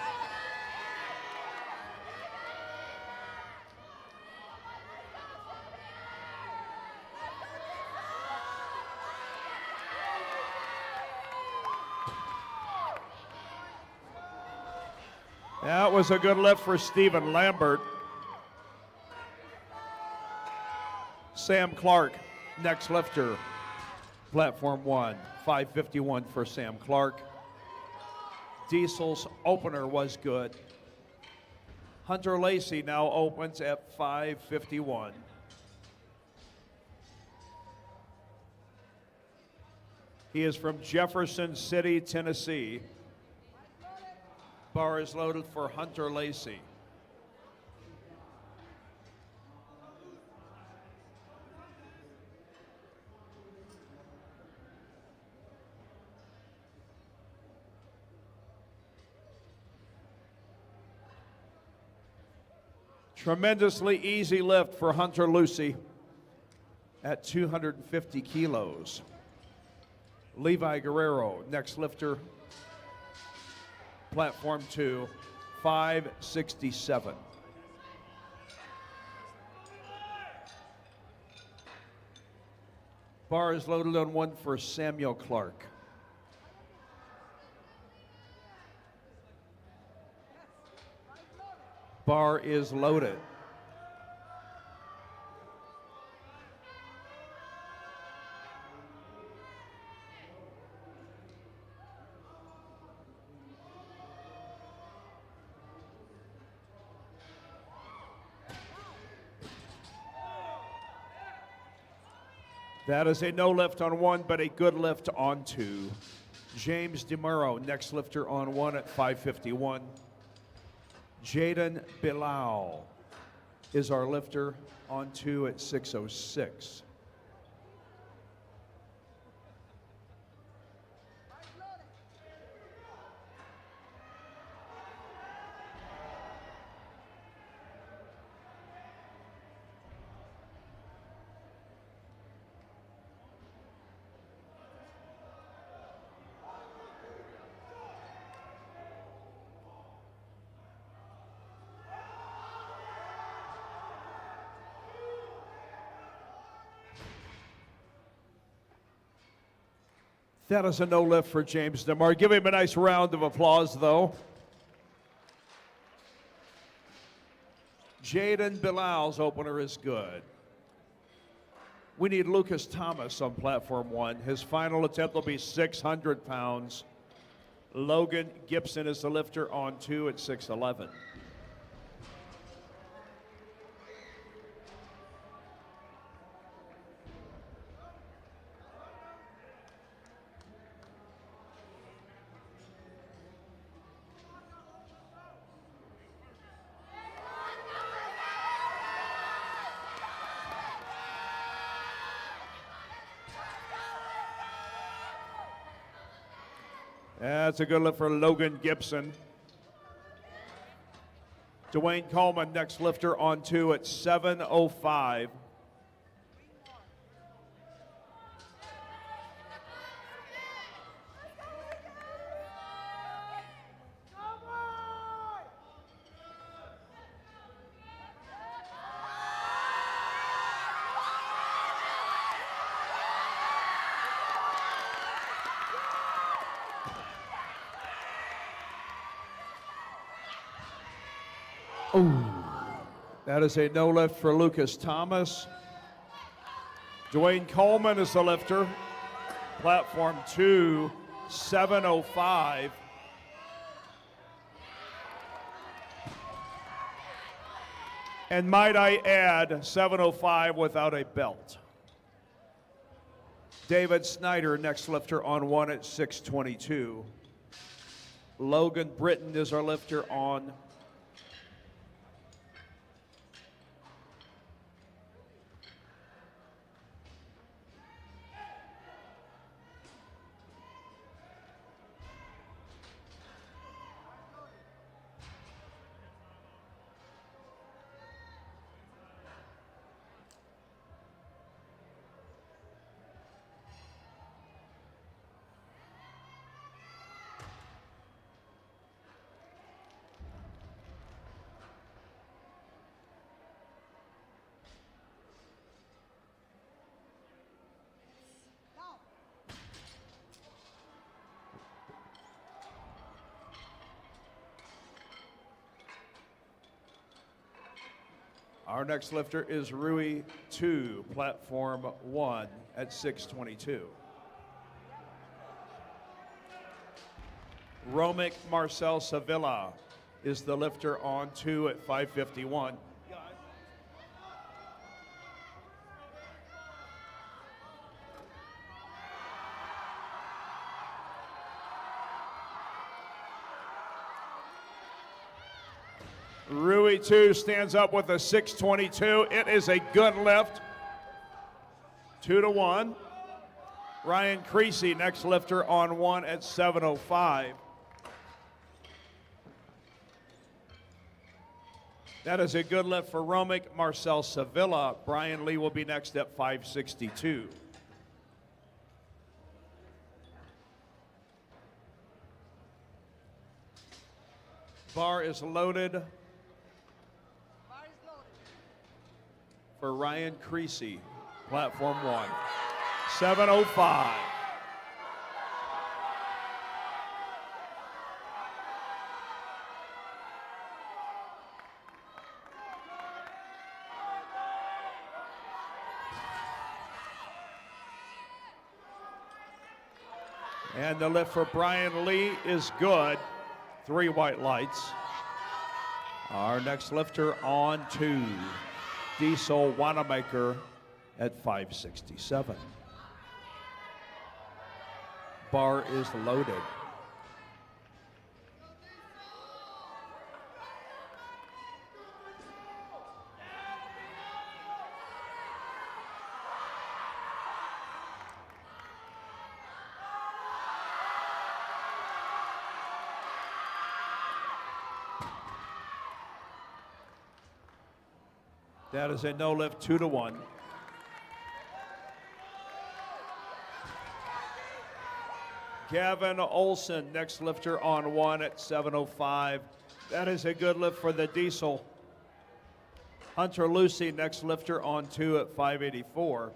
That was a good lift for Stephen Lambert. Sam Clark, next lifter, platform 1, 5:51 for Sam Clark. Diesel's opener was good. Hunter Lacey now opens at 5:51. He is from Jefferson City, Tennessee. Bar is loaded for Hunter Lacey. Tremendously easy lift for Hunter Lucy at 250 kilos. Levi Guerrero, next lifter, platform 2, 5:67. Bar is loaded on 1 for Samuel Clark. Bar is loaded. That is a no lift on 1, but a good lift on 2. James DeMuro, next lifter on 1 at 5:51. Jaden Bilal is our lifter on 2 at 6:06. That is a no lift for James DeMar. Give him a nice round of applause, though. Jaden Bilal's opener is good. We need Lucas Thomas on platform 1. His final attempt will be 600 pounds. Logan Gibson is the lifter on 2 at 6:11. That's a good lift for Logan Gibson. Dwayne Coleman, next lifter on 2 at 7:05. That is a no lift for Lucas Thomas. Dwayne Coleman is the lifter. Platform 2, 7:05. And might I add, 7:05 without a belt. David Snyder, next lifter on 1 at 6:22. Logan Britton is our lifter on Our next lifter is Rui 2, platform 1 at 6:22. Romic Marcel Sevilla is the lifter on 2 at 5:51. Rui 2 stands up with a 6:22. It is a good lift. 2-1. Ryan Creasy, next lifter on 1 at 7:05. That is a good lift for Romic Marcel Sevilla. Brian Lee will be next at 5:62. Bar is loaded for Ryan Creasy, platform 1, 7:05. And the lift for Brian Lee is good. 3 white lights. Our next lifter on 2. Diesel Wanamaker at 5:67. Bar is loaded. That is a no lift, 2-1. Gavin Olson, next lifter on 1 at 7:05. That is a good lift for the Diesel. Hunter Lucy, next lifter on 2 at 5:84.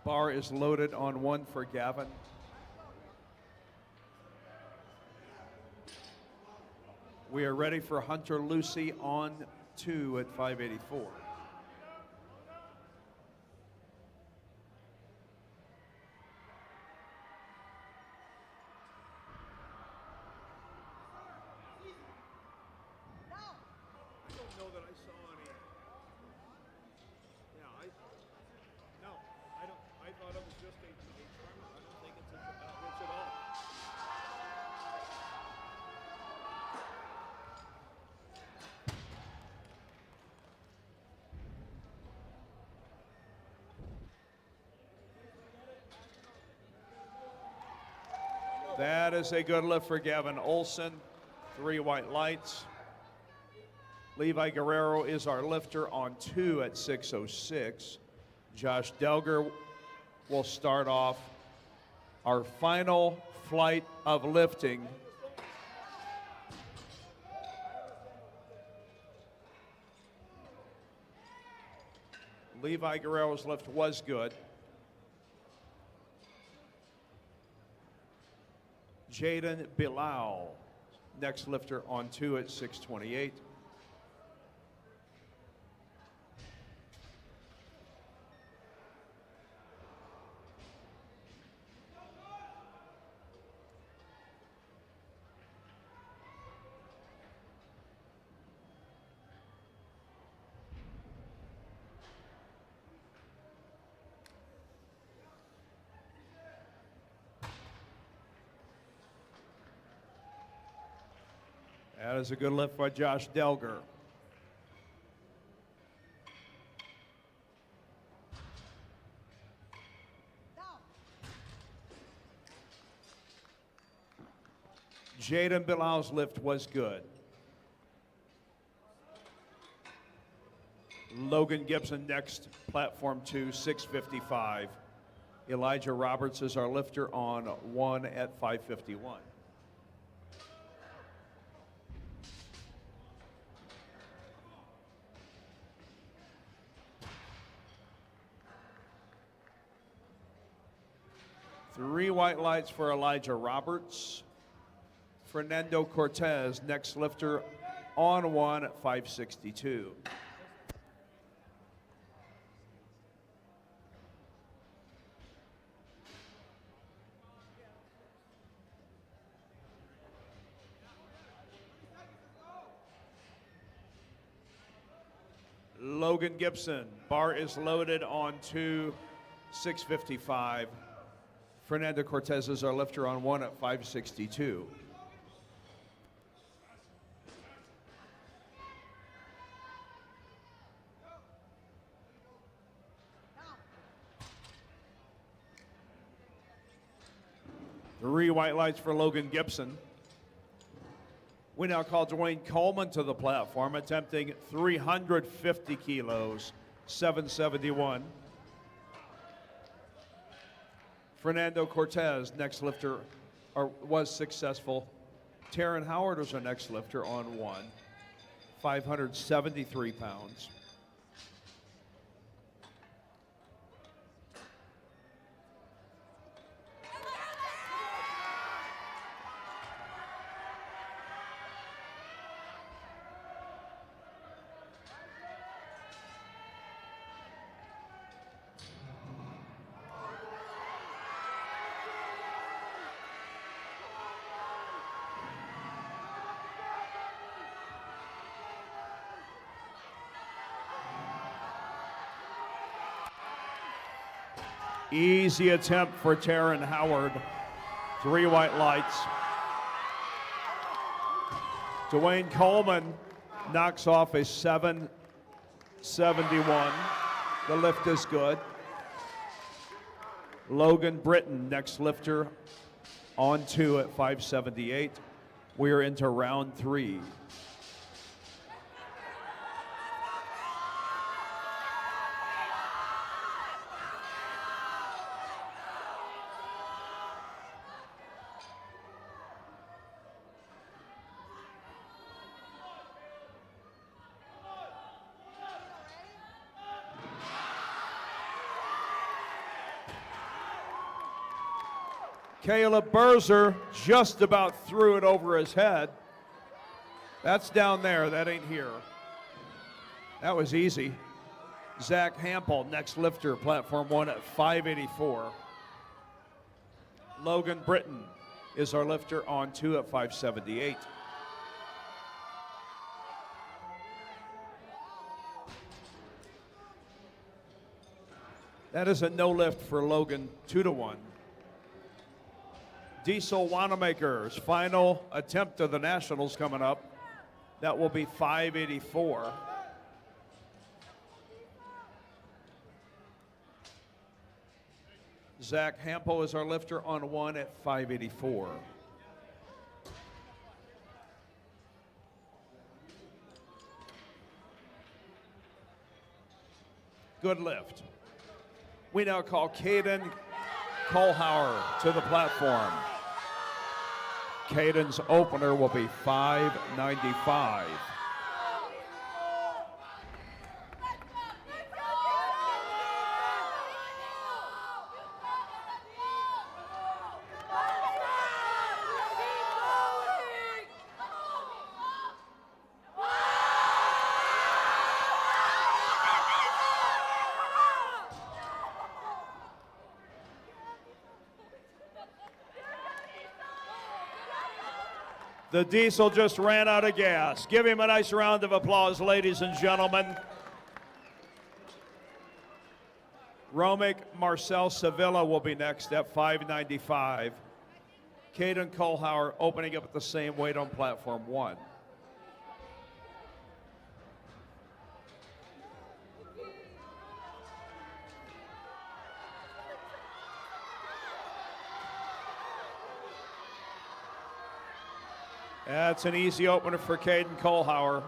Bar is loaded on 1 for Gavin. We are ready for Hunter Lucy on 2 at 5:84. That is a good lift for Gavin Olson. 3 white lights. Levi Guerrero is our lifter on 2 at 6:06. Josh Delger will start off our final flight of lifting. Levi Guerrero's lift was good. Jaden Bilal, next lifter on 2 at 6:28. That is a good lift by Josh Delger. Jaden Bilal's lift was good. Logan Gibson next, platform 2, 6:55. Elijah Roberts is our lifter on 1 at 5:51. Three white lights for Elijah Roberts. Fernando Cortez, next lifter on 1 at 5:62. Logan Gibson, bar is loaded on 2, 6:55. Fernando Cortez is our lifter on 1 at 5:62. Three white lights for Logan Gibson. We now call Dwayne Coleman to the platform, attempting 350 kilos, 771. Fernando Cortez, next lifter, was successful. Taryn Howard was our next lifter on 1, 573 pounds. Easy attempt for Taryn Howard. Three white lights. Dwayne Coleman knocks off a 771. The lift is good. Logan Britton, next lifter, on 2 at 578. We are into round 3. Caleb Berzer just about threw it over his head. That's down there, that ain't here. That was easy. Zach Hampel, next lifter, platform 1 at 584. Logan Britton is our lifter on 2 at 578. That is a no lift for Logan, 2-1. Diesel Wanamaker's final attempt of the Nationals coming up. That will be 584. Zach Hampo is our lifter on 1 at 584. Good lift. We now call Caden Kohlhauer to the platform. Caden's opener will be 595. The diesel just ran out of gas. Give him a nice round of applause, ladies and gentlemen. Romick Marcel Sevilla will be next at 595. Caden Kohlhauer opening up at the same weight on platform 1. That's an easy opener for Caden Kohlhauer.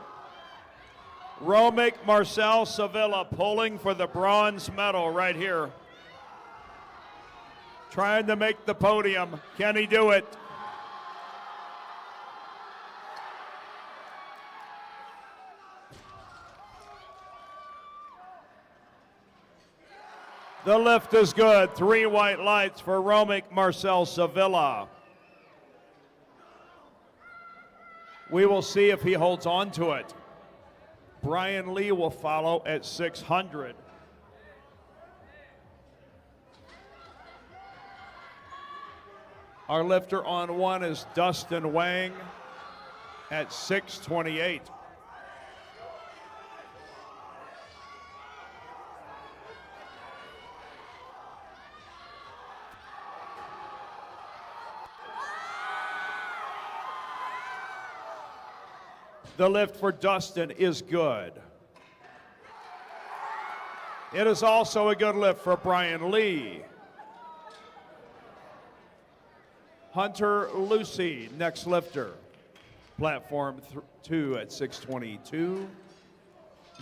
Romick Marcel Sevilla pulling for the bronze medal right here. Trying to make the podium. Can he do it? The lift is good. 3 white lights for Romick Marcel Sevilla. We will see if he holds on to it. Brian Lee will follow at 600. Our lifter on 1 is Dustin Wang at 628. The lift for Dustin is good. It is also a good lift for Brian Lee. Hunter Lucy, next lifter. Platform 2 at 622.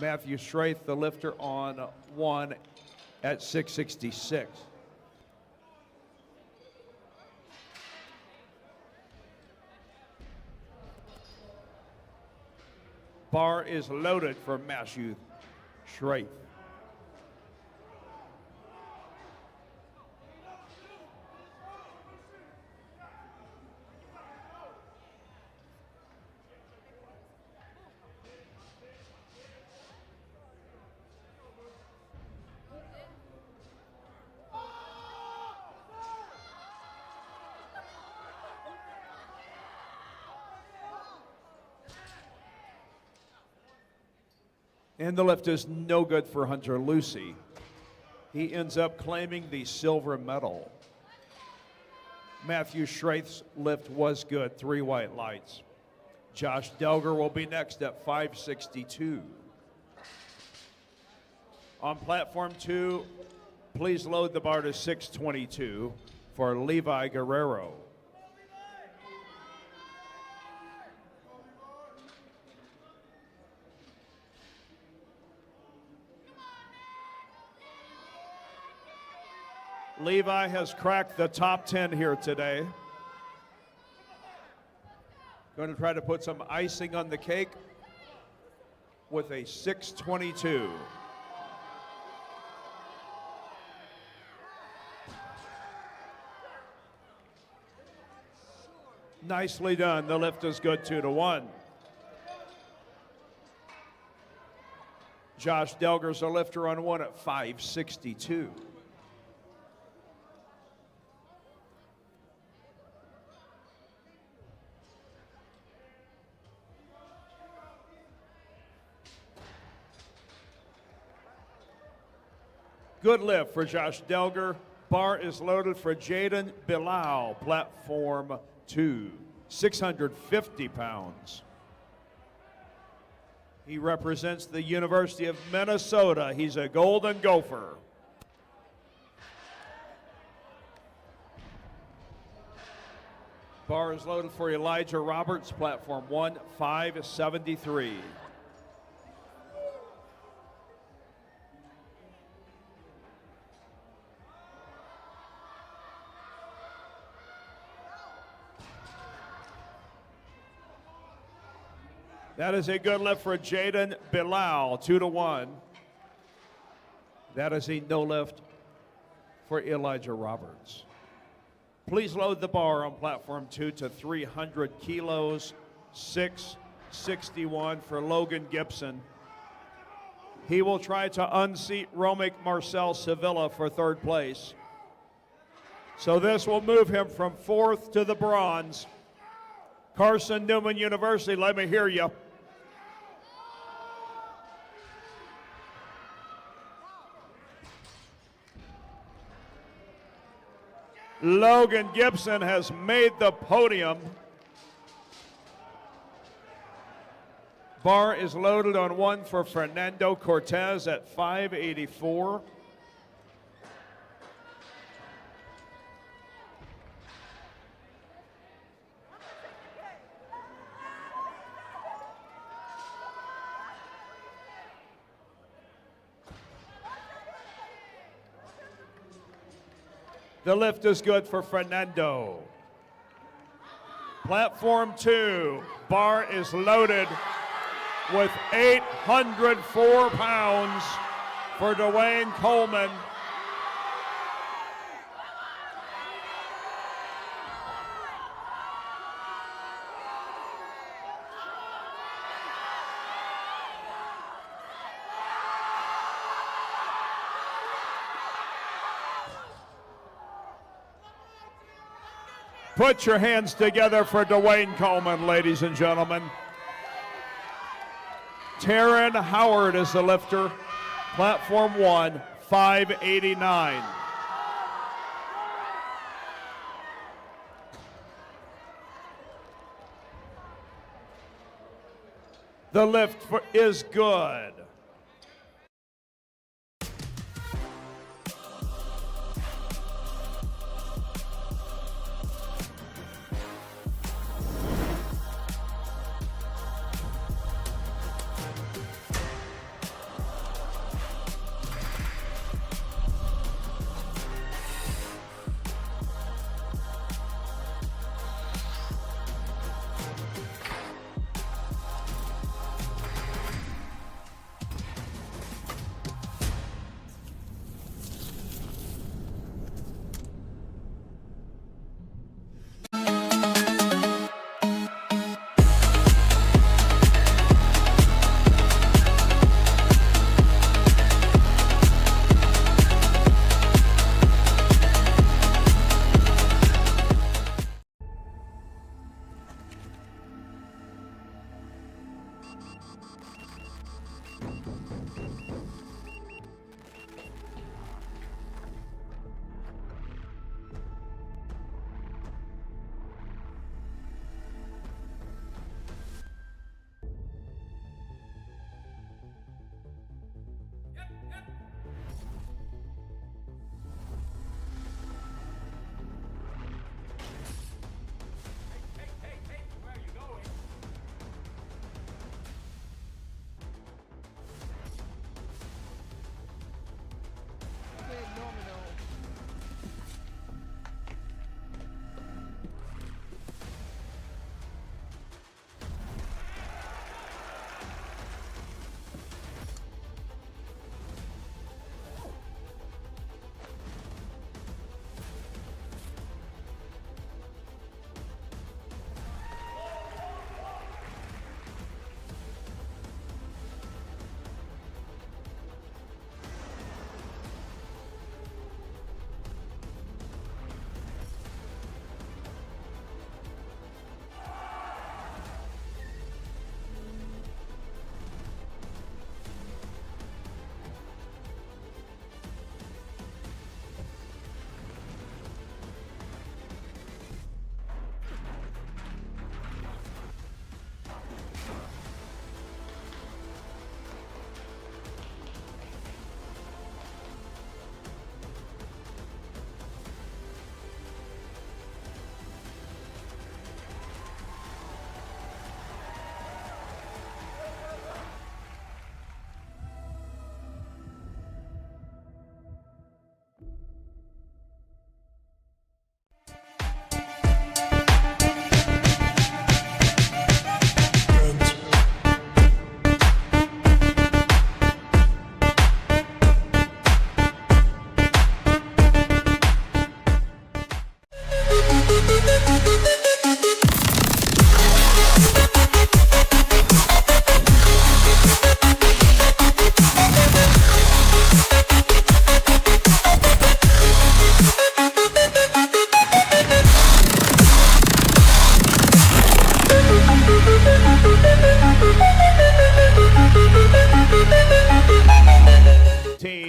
Matthew Schraith, the lifter on 1 at 666. Bar is loaded for Matthew Schraith. And the lift is no good for Hunter Lucy. He ends up claiming the silver medal. Matthew Schraith's lift was good, 3 white lights. Josh Delger will be next at 562. On platform 2, please load the bar to 622 for Levi Guerrero. Levi has cracked the top 10 here today. Going to try to put some icing on the cake with a 622. Nicely done. The lift is good, 2-1. Josh Delger's a lifter on 1 at 562. Good lift for Josh Delger. Bar is loaded for Jaden Bilal, platform 2, 650 pounds. He represents the University of Minnesota. He's a Golden Gopher. Bar is loaded for Elijah Roberts, platform 1, 573. That is a good lift for Jaden Bilal, 2-1. That is a no lift for Elijah Roberts. Please load the bar on platform 2 to 300 kilos, 661 for Logan Gibson. He will try to unseat Romic Marcel Sevilla for third place. So this will move him from fourth to the bronze. Carson Newman University, let me hear you. Logan Gibson has made the podium. Bar is loaded on 1 for Fernando Cortez at 584. The lift is good for Fernando. Platform 2, bar is loaded with 804 pounds for Dwayne Coleman. Put your hands together for Dwayne Coleman, ladies and gentlemen. Taryn Howard is the lifter. Platform 1, 589. The lift is good.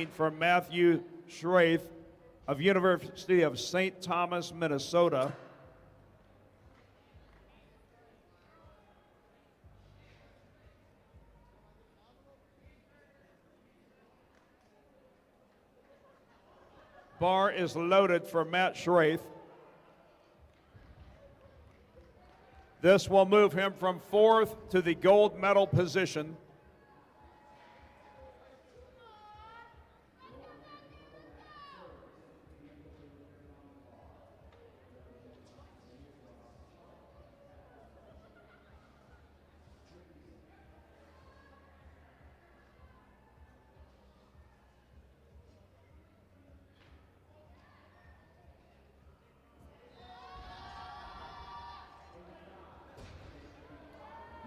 15 from Matthew Schraith of University of St. Thomas, Minnesota. Bar is loaded for Matt Schraith. This will move him from 4th to the gold medal position.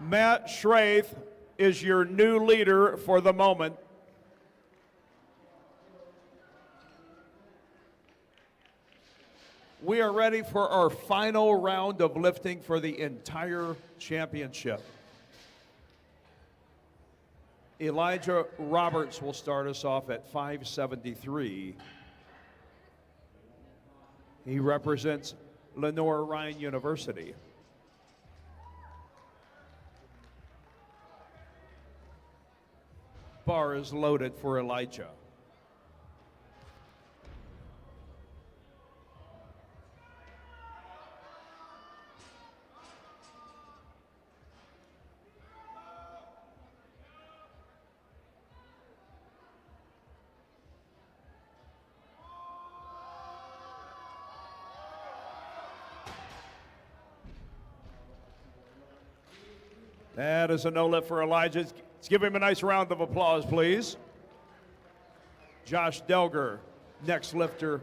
Matt Schraith is your new leader for the moment. We are ready for our final round of lifting for the entire championship. Elijah Roberts will start us off at 573. He represents Lenore Ryan University. Bar is loaded for Elijah. That is a no lift for Elijah. Let's give him a nice round of applause, please. Josh Delger, next lifter